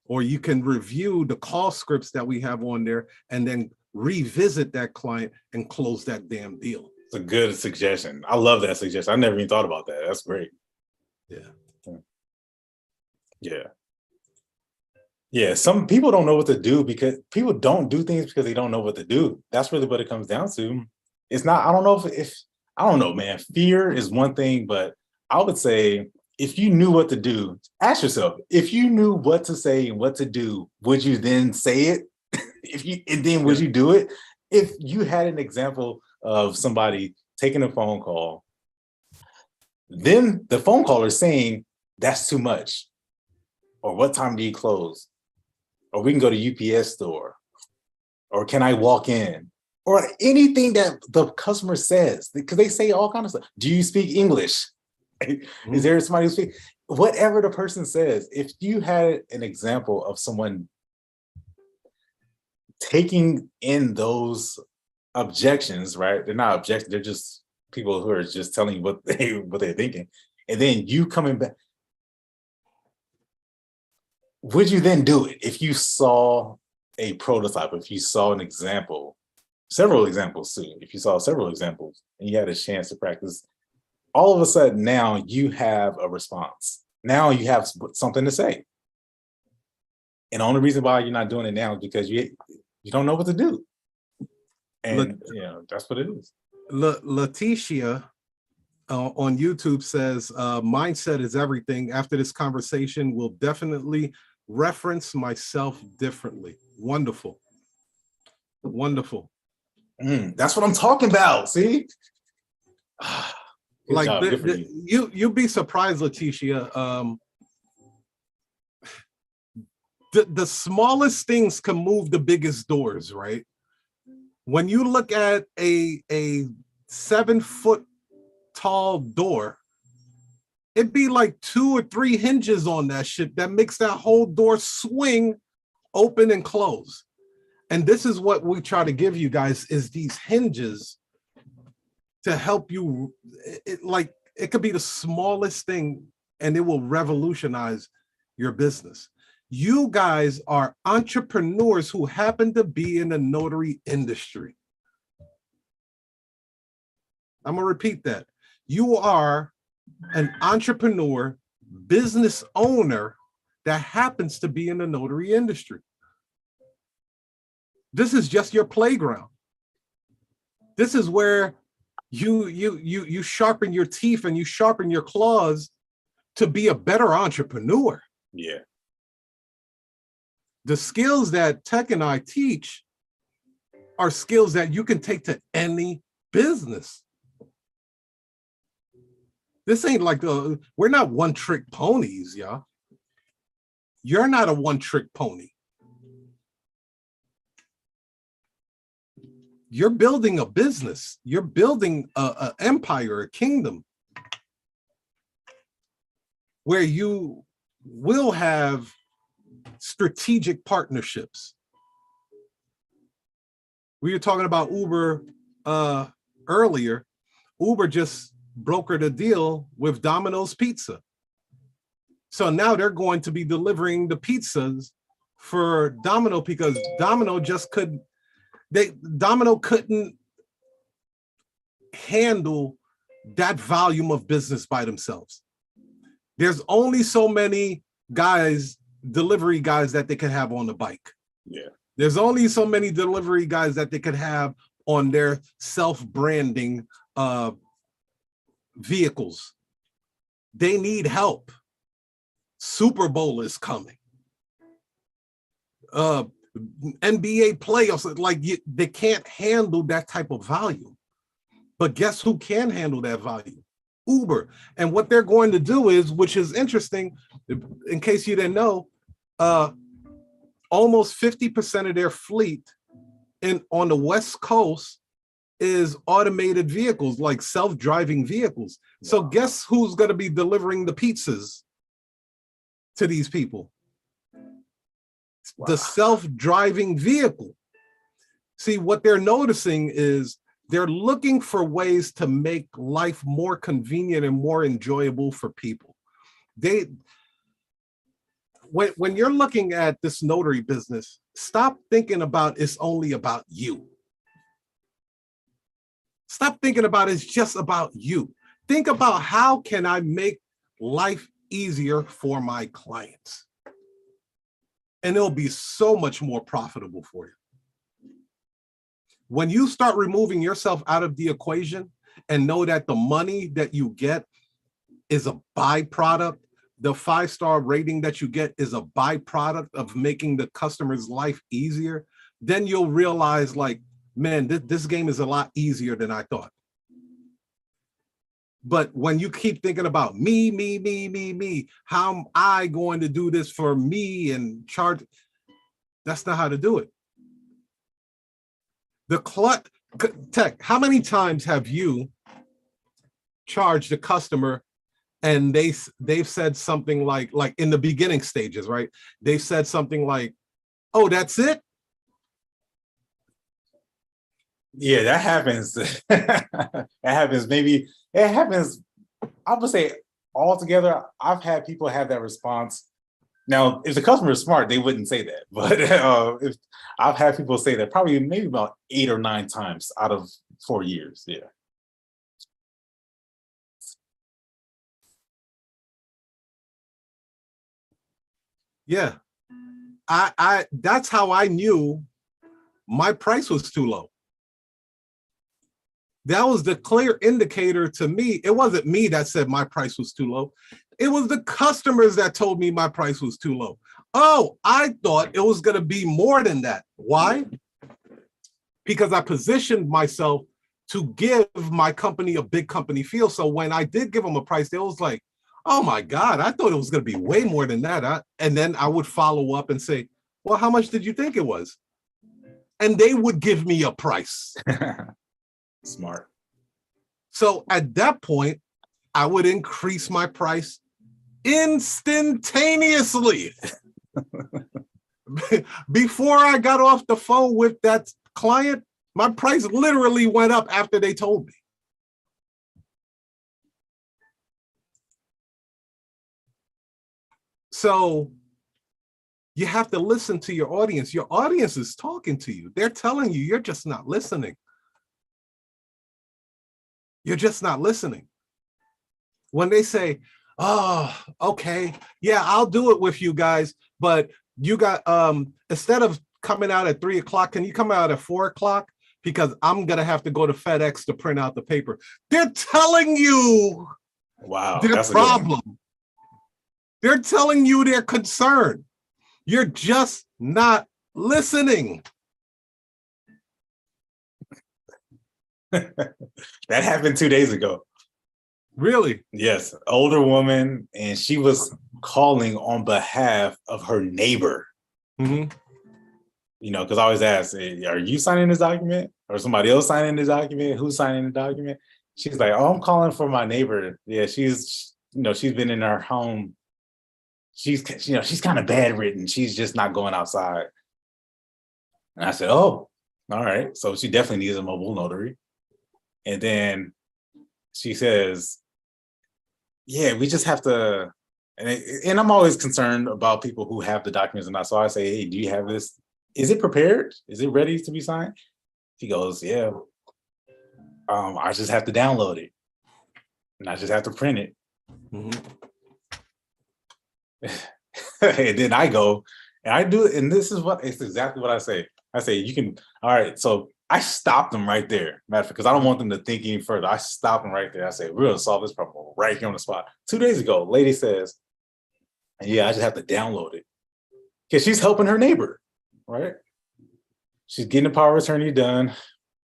or you can review the call scripts that we have on there and then revisit that client and close that damn deal. It's a good suggestion. I love that suggestion. I never even thought about that. That's great. Yeah. Some people don't know what to do because people don't do things because they don't know what to do. That's really what it comes down to. It's not, I don't know if I don't know, man. Fear is one thing, but I would say if you knew what to do, ask yourself, if you knew what to say and what to do, would you then say it? Would you do it? If you had an example of somebody taking a phone call, then the phone caller saying, that's too much. Or what time do you close? Or we can go to UPS store. Or can I walk in? Or anything that the customer says, because they say all kinds of stuff. Do you speak English? Is there somebody who speaks? Whatever the person says, if you had an example of someone taking in those objections, right? They're not objections, they're just people who are just telling you what they're thinking. And then you coming back. Would you then do it if you saw a prototype, if you saw an example? Several examples too. If you saw several examples and you had a chance to practice, all of a sudden now you have a response. Now you have something to say. And the only reason why you're not doing it now is because you don't know what to do. And that's what it is. Leticia on YouTube says, mindset is everything. After this conversation, we'll definitely reference myself differently. Wonderful. Wonderful. That's what I'm talking about. See, you'd be surprised, Leticia. The smallest things can move the biggest doors, right? When you look at a 7 foot tall door, it'd be like 2 or 3 hinges on that shit that makes that whole door swing open and close. And this is what we try to give you guys, is these hinges to help you. It could be the smallest thing and it will revolutionize your business. You guys are entrepreneurs who happen to be in the notary industry. I'm gonna repeat that. You are an entrepreneur, business owner that happens to be in the notary industry. This is just your playground. This is where you sharpen your teeth and you sharpen your claws to be a better entrepreneur. Yeah. The skills that Tech and I teach are skills that you can take to any business. This ain't like we're not one-trick ponies, y'all. You're not a one-trick pony. You're building a business. You're building an empire, a kingdom, where you will have strategic partnerships. We were talking about Uber earlier. Uber just brokered a deal with Domino's Pizza. So now they're going to be delivering the pizzas for Domino because Domino couldn't handle that volume of business by themselves. There's only so many delivery guys that they could have on the bike. Yeah. There's only so many delivery guys that they could have on their self-branding vehicles. They need help. Super Bowl is coming. NBA playoffs, they can't handle that type of volume. But guess who can handle that volume? Uber. And what they're going to do is, which is interesting, in case you didn't know, almost 50% of their fleet on the West Coast is automated vehicles, like self-driving vehicles. Wow. So guess who's going to be delivering the pizzas to these people? Wow. The self-driving vehicle. See, what they're noticing is they're looking for ways to make life more convenient and more enjoyable for people. When you're looking at this notary business, stop thinking about it's only about you. Stop thinking about it's just about you. Think about how can I make life easier for my clients? And it'll be so much more profitable for you. When you start removing yourself out of the equation and know that the money that you get is a byproduct, the 5-star rating that you get is a byproduct of making the customer's life easier, then you'll realize, like, man, this game is a lot easier than I thought. But when you keep thinking about me, how am I going to do this for me and charge? That's not how to do it. Tech, how many times have you charged a customer and they've said something like in the beginning stages, right? They've said something like, oh, that's it? Yeah, that happens. That happens. Maybe it happens. I would say altogether, I've had people have that response. Now, if the customer is smart, they wouldn't say that. But if I've had people say that probably maybe about 8 or 9 times out of 4 years. Yeah. Yeah. That's how I knew my price was too low. That was the clear indicator to me. It wasn't me that said my price was too low. It was the customers that told me my price was too low. Oh, I thought it was going to be more than that. Why? Because I positioned myself to give my company a big company feel. So when I did give them a price, they was like, oh my God, I thought it was going to be way more than that. And then I would follow up and say, well, how much did you think it was? And they would give me a price. Smart. So at that point, I would increase my price instantaneously. Before I got off the phone with that client, my price literally went up after they told me. So you have to listen to your audience. Your audience is talking to you. They're telling you, you're just not listening. You're just not listening. When they say, oh, okay, yeah, I'll do it with you guys, but you got, instead of coming out at 3 o'clock, can you come out at 4 o'clock? Because I'm going to have to go to FedEx to print out the paper. They're telling you their problem. They're telling you their concern. You're just not listening. That happened 2 days ago. Really? Yes, older woman, and she was calling on behalf of her neighbor. Mm-hmm. You know, because I always ask, are you signing this document? Or somebody else signing this document? Who's signing the document? She's like, oh, I'm calling for my neighbor. Yeah, she's been in her home. She's kind of bedridden. She's just not going outside. And I said, oh, all right. So she definitely needs a mobile notary. And then she says, yeah, we just have to, and I'm always concerned about people who have the documents or not. So I say, hey, do you have this? Is it prepared? Is it ready to be signed? She goes, yeah. I just have to download it. And I just have to print it. Mm-hmm. And then I go, and I do it, and it's exactly what I say. I say, you can, all right, so I stopped them right there, because I don't want them to think any further. I stopped them right there. I say, we're gonna solve this problem right here on the spot. 2 days ago, lady says, yeah, I just have to download it. Because she's helping her neighbor, right? She's getting the power of attorney done.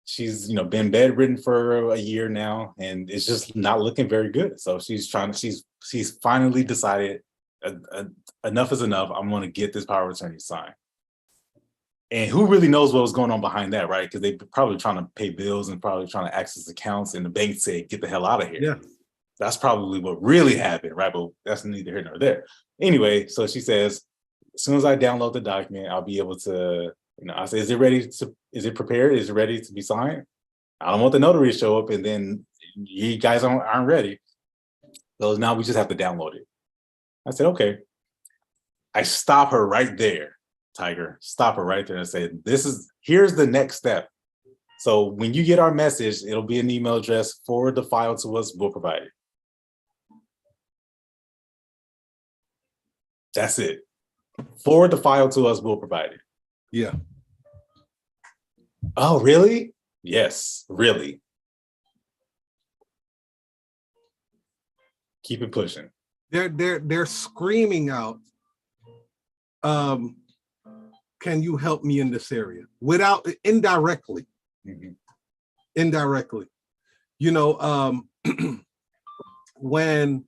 She's been bedridden for a year now, and it's just not looking very good. So she's finally decided enough is enough. I'm going to get this power of attorney signed. And who really knows what was going on behind that, right? Because they're probably trying to pay bills and probably trying to access accounts, and the bank said, get the hell out of here. Yeah. That's probably what really happened, right? But that's neither here nor there. Anyway, so she says, as soon as I download the document, I'll be able to, I say, is it prepared? Is it ready to be signed? I don't want the notary to show up and then you guys aren't ready. So now we just have to download it. I said, okay. I stop her right there, Tiger. Stop her right there and say, here's the next step. So when you get our message, it'll be an email address, forward the file to us, we'll provide it. That's it. Forward the file to us, we'll provide it. Yeah. Oh, really? Yes, really. Keep it pushing. They're screaming out, can you help me in this area? Indirectly. Mm-hmm. Indirectly. When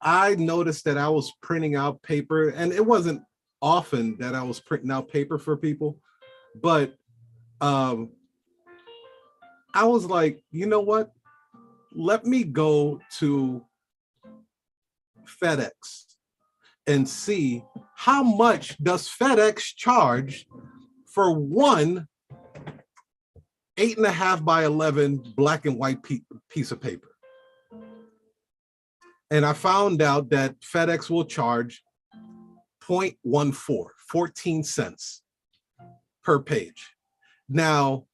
I noticed that I was printing out paper, and it wasn't often that I was printing out paper for people, but I was like, you know what? Let me go to FedEx and see how much does FedEx charge for one 8.5 by 11 black and white piece of paper. And I found out that FedEx will charge 0.14, 14 cents per page. Now,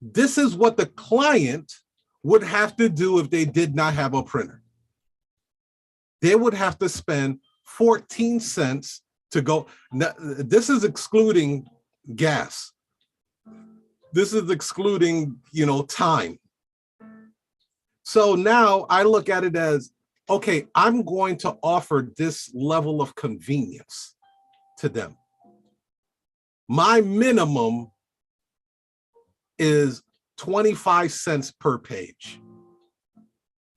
this is what the client would have to do if they did not have a printer. They would have to spend 14 cents to go. Now, this is excluding gas. This is excluding, time. So now I look at it as, okay, I'm going to offer this level of convenience to them. My minimum is 25 cents per page.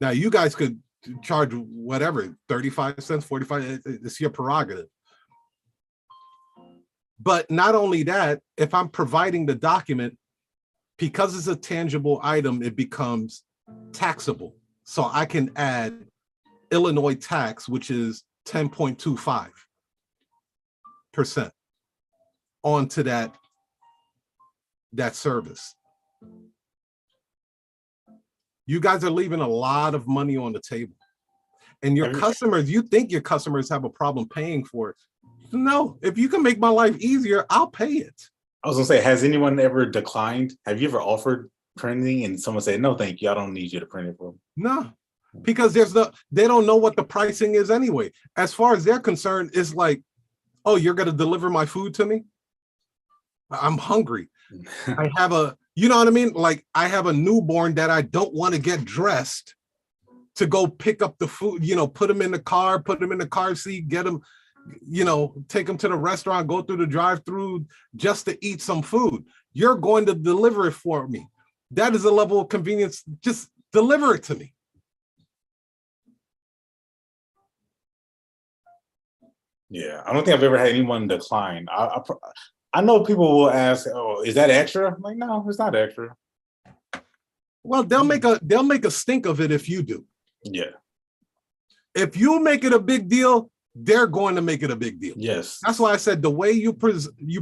Now you guys could charge whatever, 35 cents, 45, it's your prerogative. But not only that, if I'm providing the document, because it's a tangible item, it becomes taxable. So I can add Illinois tax, which is 10.25% onto that service. You guys are leaving a lot of money on the table. And your customers, you think your customers have a problem paying for it. No, if you can make my life easier, I'll pay it. I was gonna say, has anyone ever declined? Have you ever offered printing and someone said, no, thank you, I don't need you to print it for me? No, because they don't know what the pricing is anyway. As far as they're concerned, it's like, oh, you're gonna deliver my food to me? I'm hungry. I have you know what I mean? Like, I have a newborn that I don't want to get dressed to go pick up the food, put them in the car, put them in the car seat, get them, take them to the restaurant, go through the drive-through just to eat some food. You're going to deliver it for me. That is a level of convenience. Just deliver it to me. Yeah, I don't think I've ever had anyone decline. I know people will ask, "Oh, is that extra?" I'm like, no, it's not extra. Well, they'll make a stink of it if you do. Yeah. If you make it a big deal, they're going to make it a big deal. Yes. That's why I said the way you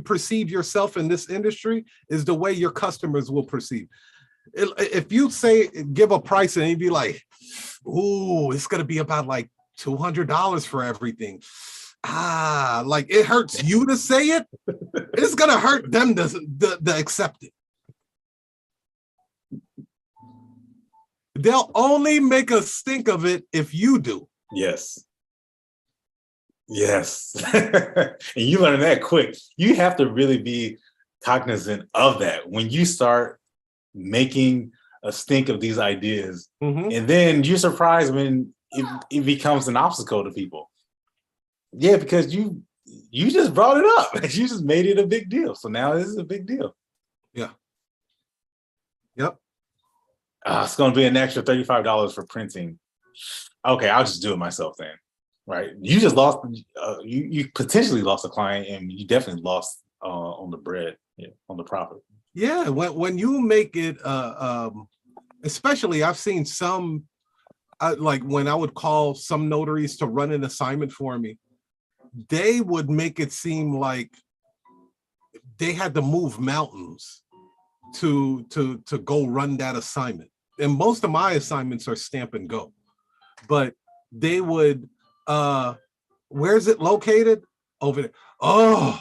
perceive yourself in this industry is the way your customers will perceive. If you give a price and you'd be like, "Ooh, it's going to be about like $200 for everything." Like it hurts you to say it. It's going to hurt them to accept it. They'll only make a stink of it if you do. Yes. Yes. And you learn that quick. You have to really be cognizant of that when you start making a stink of these ideas. Mm-hmm. And then you're surprised when it becomes an obstacle to people. Yeah, because you just brought it up. You just made it a big deal. So now this is a big deal. Yeah. Yep. It's going to be an extra $35 for printing. Okay, I'll just do it myself then. Right? You just lost. You potentially lost a client, and you definitely lost on the bread, on the profit. Yeah, when you make it, especially I've seen some, like when I would call some notaries to run an assignment for me, they would make it seem like they had to move mountains to go run that assignment. And most of my assignments are stamp and go, but they would, where's it located? Over there. Oh,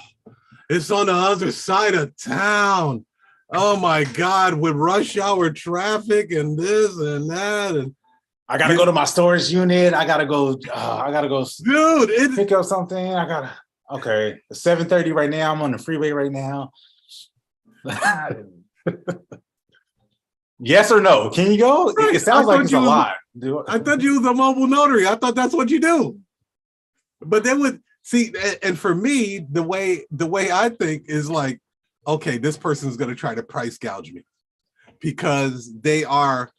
it's on the other side of town. Oh my God, with rush hour traffic and this and that. And I gotta go to my storage unit. I gotta go, dude, pick up something. Okay, it's 7:30 right now. I'm on the freeway right now. Yes or no? Can you go? Right. It sounds like it's a lot. I thought you was a mobile notary. I thought that's what you do. But they would see, and for me, the way I think is like, okay, this person's going to try to price gouge me because they are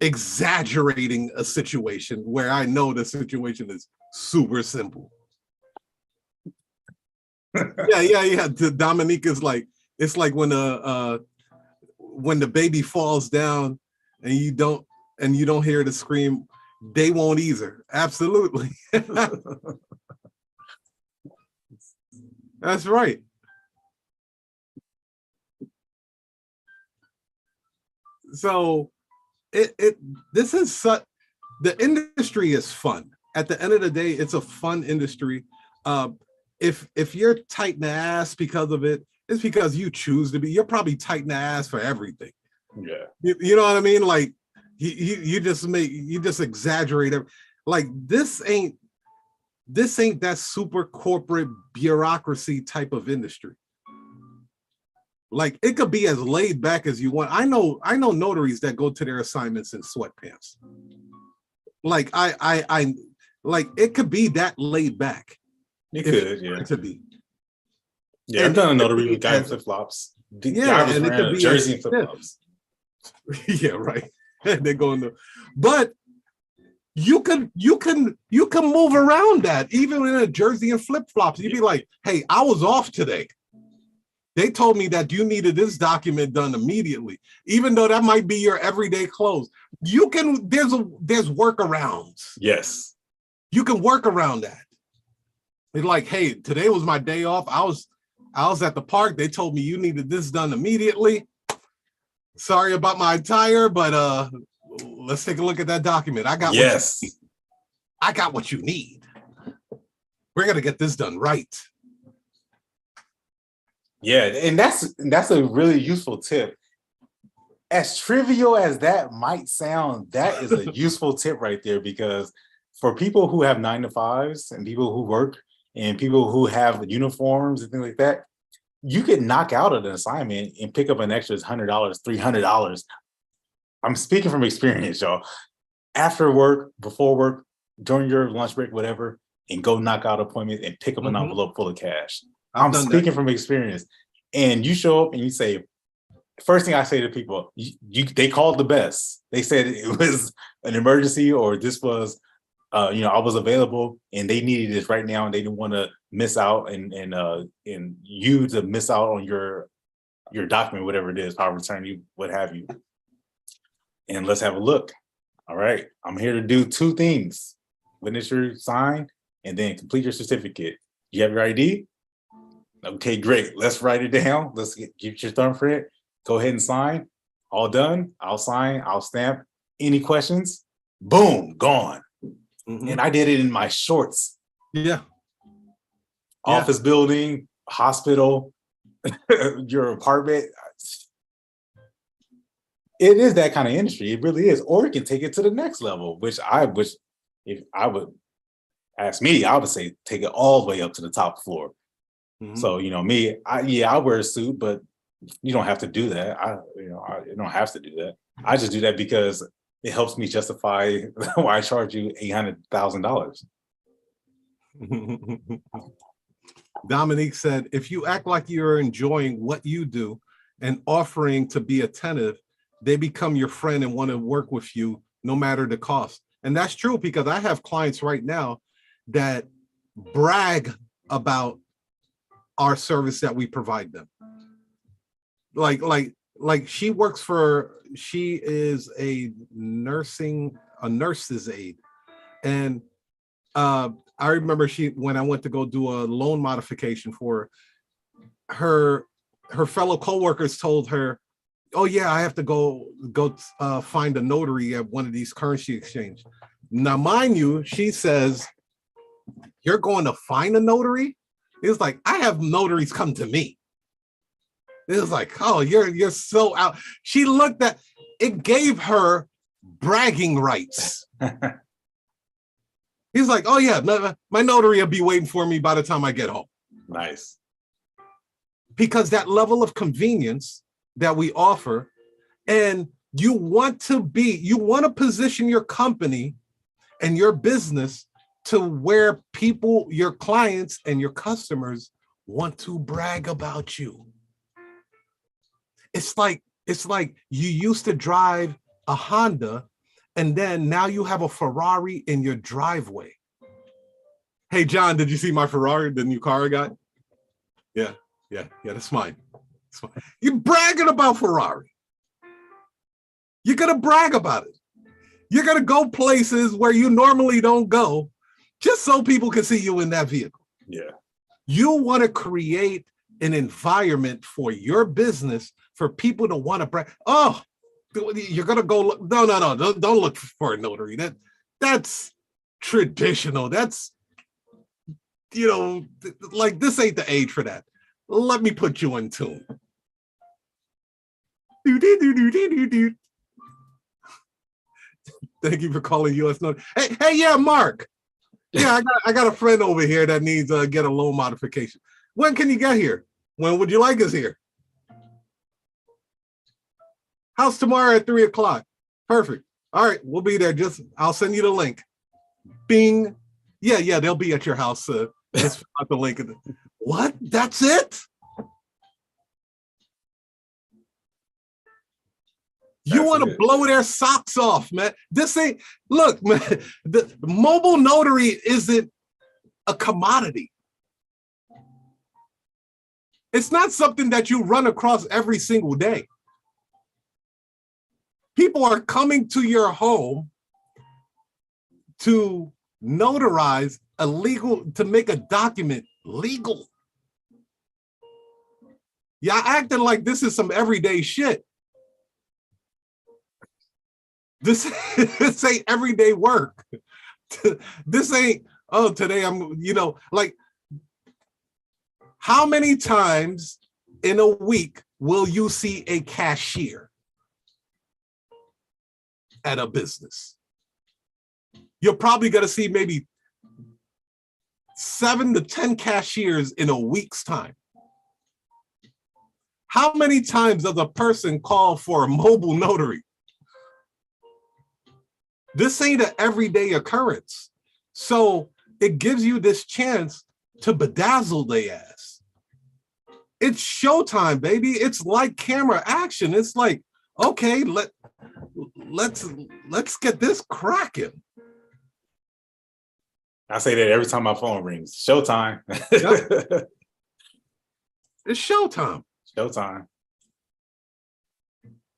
exaggerating a situation where I know the situation is super simple. Yeah. Dominique is like, it's like when the baby falls down and you don't hear the scream, they won't either. Absolutely. That's right. So this is the industry is fun. At the end of the day, it's a fun industry. If you're tight in the ass because of it, it's because you choose to be. You're probably tight in the ass for everything. Yeah. You know what I mean? Like you just exaggerate it. Like this ain't that super corporate bureaucracy type of industry. Like it could be as laid back as you want. I know notaries that go to their assignments in sweatpants. Like I like it could be that laid back. It could, yeah. To be. Yeah, I've done a notary with guy flip flops. Yeah, and it could be jersey and flip flops. Yeah, right. They're going to, but you can move around that even in a jersey and flip flops. You'd be like, hey, I was off today. They told me that you needed this document done immediately, even though that might be your everyday clothes. You can, there's workarounds. Yes. You can work around that. It's like, hey, today was my day off. I was at the park. They told me you needed this done immediately. Sorry about my attire, but let's take a look at that document. I got what you need. We're gonna get this done right. Yeah, and that's a really useful tip. As trivial as that might sound, that is a useful tip right there, because for people who have 9-to-5s and people who work and people who have uniforms and things like that, you could knock out an assignment and pick up an extra $100, $300. I'm speaking from experience, y'all. After work, before work, during your lunch break, whatever, and go knock out appointments and pick up an envelope full of cash. I'm speaking from experience. And you show up and you say, first thing I say to people, they called the best. They said it was an emergency, or this was, I was available and they needed this right now and they didn't want to miss out and you to miss out on your document, whatever it is, power of attorney, what have you. And let's have a look. All right, I'm here to do 2 things: witness your sign and then complete your certificate. You have your ID? Okay, great. Let's write it down. Let's get your thumbprint. Go ahead and sign. All done. I'll sign. I'll stamp. Any questions? Boom, gone. And I did it in my shorts. Yeah. Office building, hospital, your apartment. It is that kind of industry. It really is. Or you can take it to the next level, which if I would ask me, I would say take it all the way up to the top floor. So, me, I wear a suit, but you don't have to do that. I don't have to do that. I just do that because it helps me justify why I charge you $800,000. Dominique said, if you act like you're enjoying what you do and offering to be attentive, they become your friend and want to work with you no matter the cost. And that's true, because I have clients right now that brag about our service that we provide them. Like she is a nurse's aide. And I remember when I went to go do a loan modification for her fellow coworkers told her, oh yeah, I have to go find a notary at one of these currency exchange. Now, mind you, she says, you're going to find a notary? It's like, I have notaries come to me. It was like, oh, you're so out. She looked at it, gave her bragging rights. He's like, oh yeah, my notary will be waiting for me by the time I get home. Nice. Because that level of convenience that we offer, and you want to position your company and your business to where people, your clients and your customers want to brag about you. It's like you used to drive a Honda and then now you have a Ferrari in your driveway. Hey, John, did you see my Ferrari, the new car I got? Yeah, that's mine. You're bragging about Ferrari. You're going to brag about it. You're going to go places where you normally don't go just so people can see you in that vehicle. Yeah. You want to create an environment for your business for people to want to brag. Oh, you're going to go look. No. Don't look for a notary. That's traditional. That's, like, this ain't the age for that. Let me put you in tune. Thank you for calling US Notary. Hey, yeah, Mark. Yeah, I got a friend over here that needs to get a loan modification. When can you get here? When would you like us here? How's tomorrow at 3:00? Perfect. All right, we'll be there. I'll send you the link. Bing. Yeah, they'll be at your house. Just fill out the link. What? That's it? You want to blow their socks off, man. This ain't, look, man, the mobile notary isn't a commodity. It's not something that you run across every single day. People are coming to your home to notarize a legal, to make a document legal. Y'all acting like this is some everyday shit. This ain't everyday work. This ain't, oh, today I'm, like, how many times in a week will you see a cashier at a business? You're probably going to see maybe 7 to 10 cashiers in a week's time. How many times does a person call for a mobile notary? This ain't an everyday occurrence. So it gives you this chance to bedazzle their ass. It's showtime, baby. It's like camera action. It's like, okay, let's get this cracking. I say that every time my phone rings. Showtime. Yep. It's showtime. Showtime.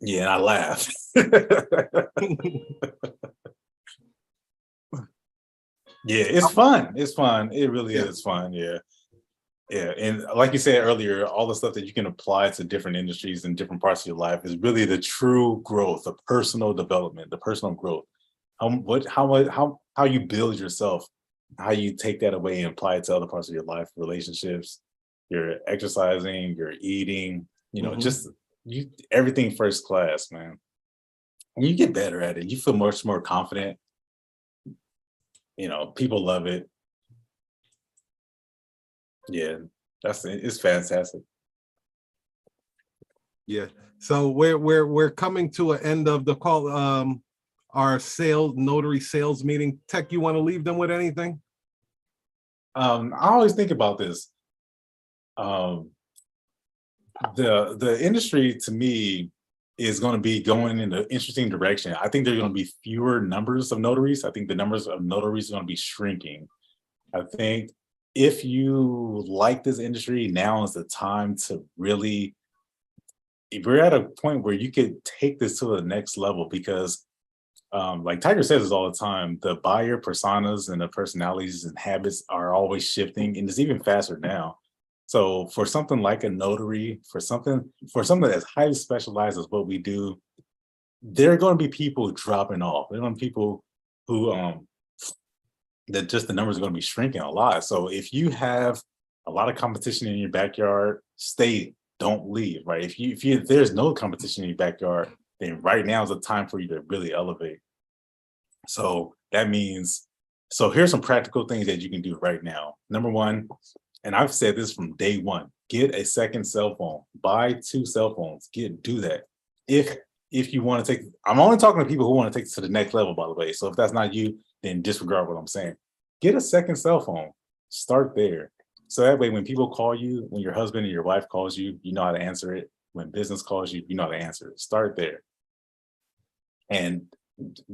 Yeah, and I laugh. Yeah, it's fun. It's fun. It really is fun. Yeah. Yeah. And like you said earlier, all the stuff that you can apply to different industries and different parts of your life is really the true growth, the personal development, the personal growth. How you build yourself, how you take that away and apply it to other parts of your life, relationships, your exercising, your eating, just everything first class, man. And you get better at it. You feel much more confident. People love it. Yeah, it's fantastic. Yeah. So we're coming to an end of the call. Our notary sales meeting. Tech, you want to leave them with anything? I always think about this. The industry to me is going to be going in an interesting direction. I think there's going to be fewer numbers of notaries. I think the numbers of notaries are going to be shrinking. I think if you like this industry, now is the time to really, if we're at a point where you could take this to the next level, because like Tiger says this all the time, the buyer personas and the personalities and habits are always shifting, and it's even faster now. So for something like a notary, for something that's highly specialized as what we do, there are going to be people dropping off. There are going to be people who that just the numbers are going to be shrinking a lot. So if you have a lot of competition in your backyard, stay, don't leave, right? If there's no competition in your backyard, then right now is the time for you to really elevate. So that means, so here's some practical things that you can do right now. Number one, and I've said this from day one, get a second cell phone, buy 2 cell phones, do that. If you want to take, I'm only talking to people who want to take it to the next level, by the way. So if that's not you, then disregard what I'm saying. Get a second cell phone, start there. So that way, when people call you, when your husband or your wife calls you, you know how to answer it. When business calls you, you know how to answer it. Start there. And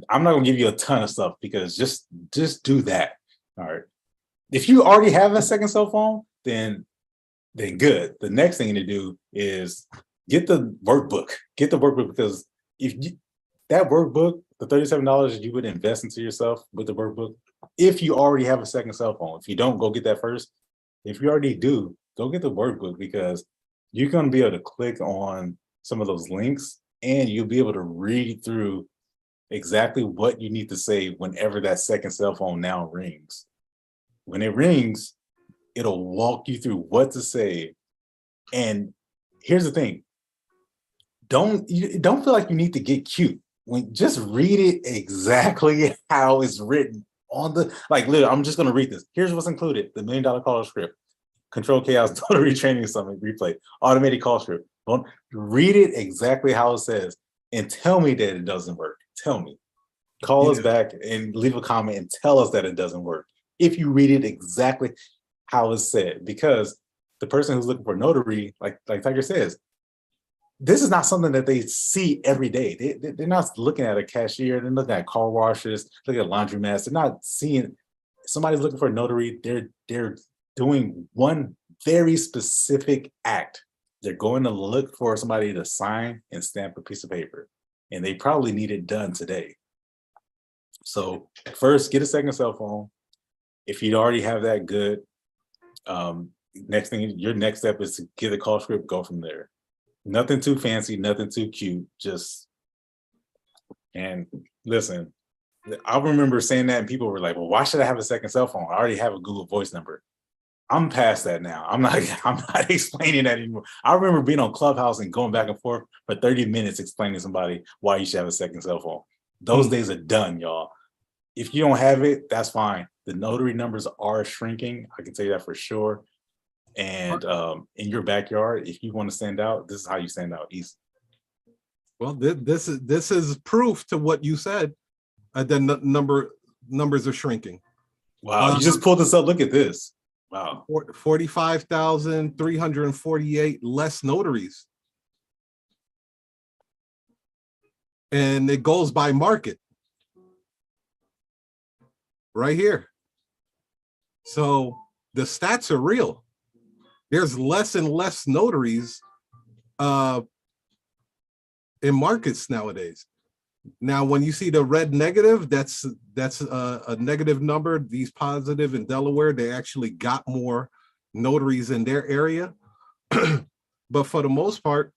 I'm not gonna give you a ton of stuff, because just do that. All right. If you already have a second cell phone, then good. The next thing to do is get the workbook. Get the workbook, because that workbook, the $37 you would invest into yourself with the workbook, if you already have a second cell phone. If you don't, go get that first. If you already do, go get the workbook, because you're going to be able to click on some of those links and you'll be able to read through exactly what you need to say whenever that second cell phone now rings. When it rings, it'll walk you through what to say. And here's the thing. Don't feel like you need to get cute. Just read it exactly how it's written on the, like, literally, I'm just going to read this. Here's what's included: the $1 Million Call script, Control Chaos Notary Training Summit replay, automated call script. Don't read it exactly how it says and tell me that it doesn't work. Tell me. Call us back and leave a comment and tell us that it doesn't work if you read it exactly how it's said. Because the person who's looking for a notary, like Tiger says, this is not something that they see every day. They're not looking at a cashier. They're looking at car washers, looking at laundromats. They're not seeing somebody's looking for a notary. They're doing one very specific act. They're going to look for somebody to sign and stamp a piece of paper, and they probably need it done today. So first, get a second cell phone. If you already have that, good. Next thing, your next step is to get a call script, go from there. Nothing too fancy, nothing too cute, just, and listen, I remember saying that and people were like, well, why should I have a second cell phone? I already have a Google Voice number. I'm past that now. I'm not explaining that anymore. I remember being on Clubhouse and going back and forth for 30 minutes explaining to somebody why you should have a second cell phone. Those days are done, y'all. If you don't have it, that's fine. The notary numbers are shrinking. I can tell you that for sure. And in your backyard, if you want to stand out, this is how you stand out. Easy. Well, this is proof to what you said. The numbers are shrinking. Wow, you just pulled this up. Look at this. Wow. 45,348 less notaries. And it goes by market. Right here. So the stats are real. There's less and less notaries in markets nowadays. Now, when you see the red negative, that's a negative number. These positive in Delaware, they actually got more notaries in their area. But for the most part,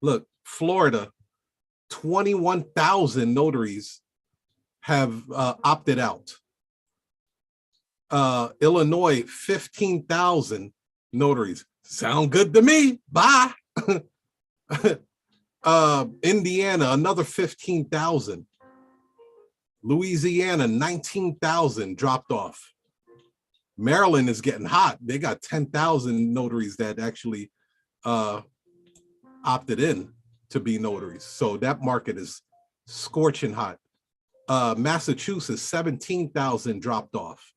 look, Florida, 21,000 notaries have opted out. Illinois, 15,000 notaries. Sound good to me. Bye. Indiana, another 15,000. Louisiana, 19,000 dropped off. Maryland is getting hot. They got 10,000 notaries that actually opted in to be notaries. So that market is scorching hot. Massachusetts, 17,000 dropped off.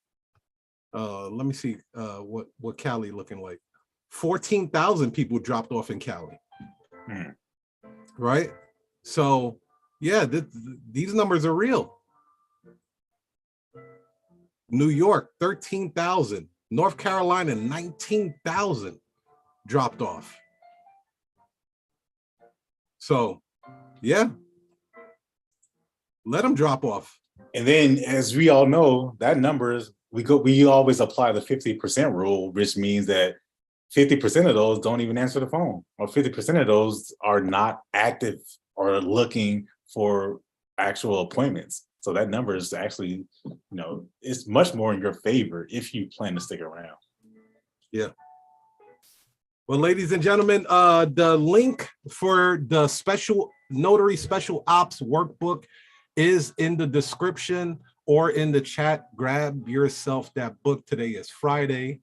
Let me see what Cali looking like. 14,000 people dropped off in Cali. Right? So yeah, these numbers are real. New York, 13,000. North Carolina, 19,000 dropped off. So yeah, let them drop off. And then, as we all know, that number is, we always apply the 50% rule, which means that 50% of those don't even answer the phone, or 50% of those are not active or looking for actual appointments. So that number is actually, it's much more in your favor if you plan to stick around. Yeah. Well, ladies and gentlemen, the link for the special notary special ops workbook is in the description or in the chat. Grab yourself that book. Today is Friday.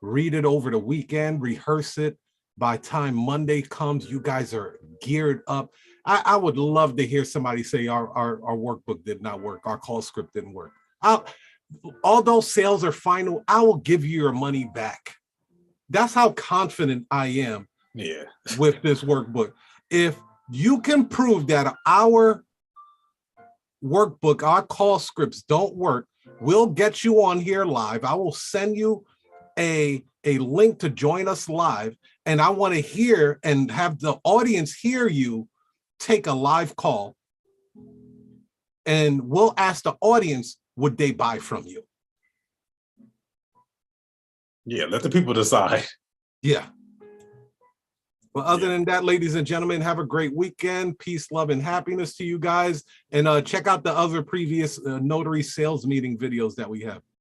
Read it over the weekend, rehearse it. By time Monday comes, you guys are geared up. I would love to hear somebody say our workbook did not work, our call script didn't work. Although sales are final, I will give you your money back. That's how confident I am with this workbook. If you can prove that our workbook, our call scripts don't work, we'll get you on here live. I will send you a link to join us live, and I want to hear and have the audience hear you take a live call, and we'll ask the audience, would they buy from you? Yeah, let the people decide. Yeah. Well, other than that, ladies and gentlemen, have a great weekend. Peace, love, and happiness to you guys. And check out the other previous notary sales meeting videos that we have.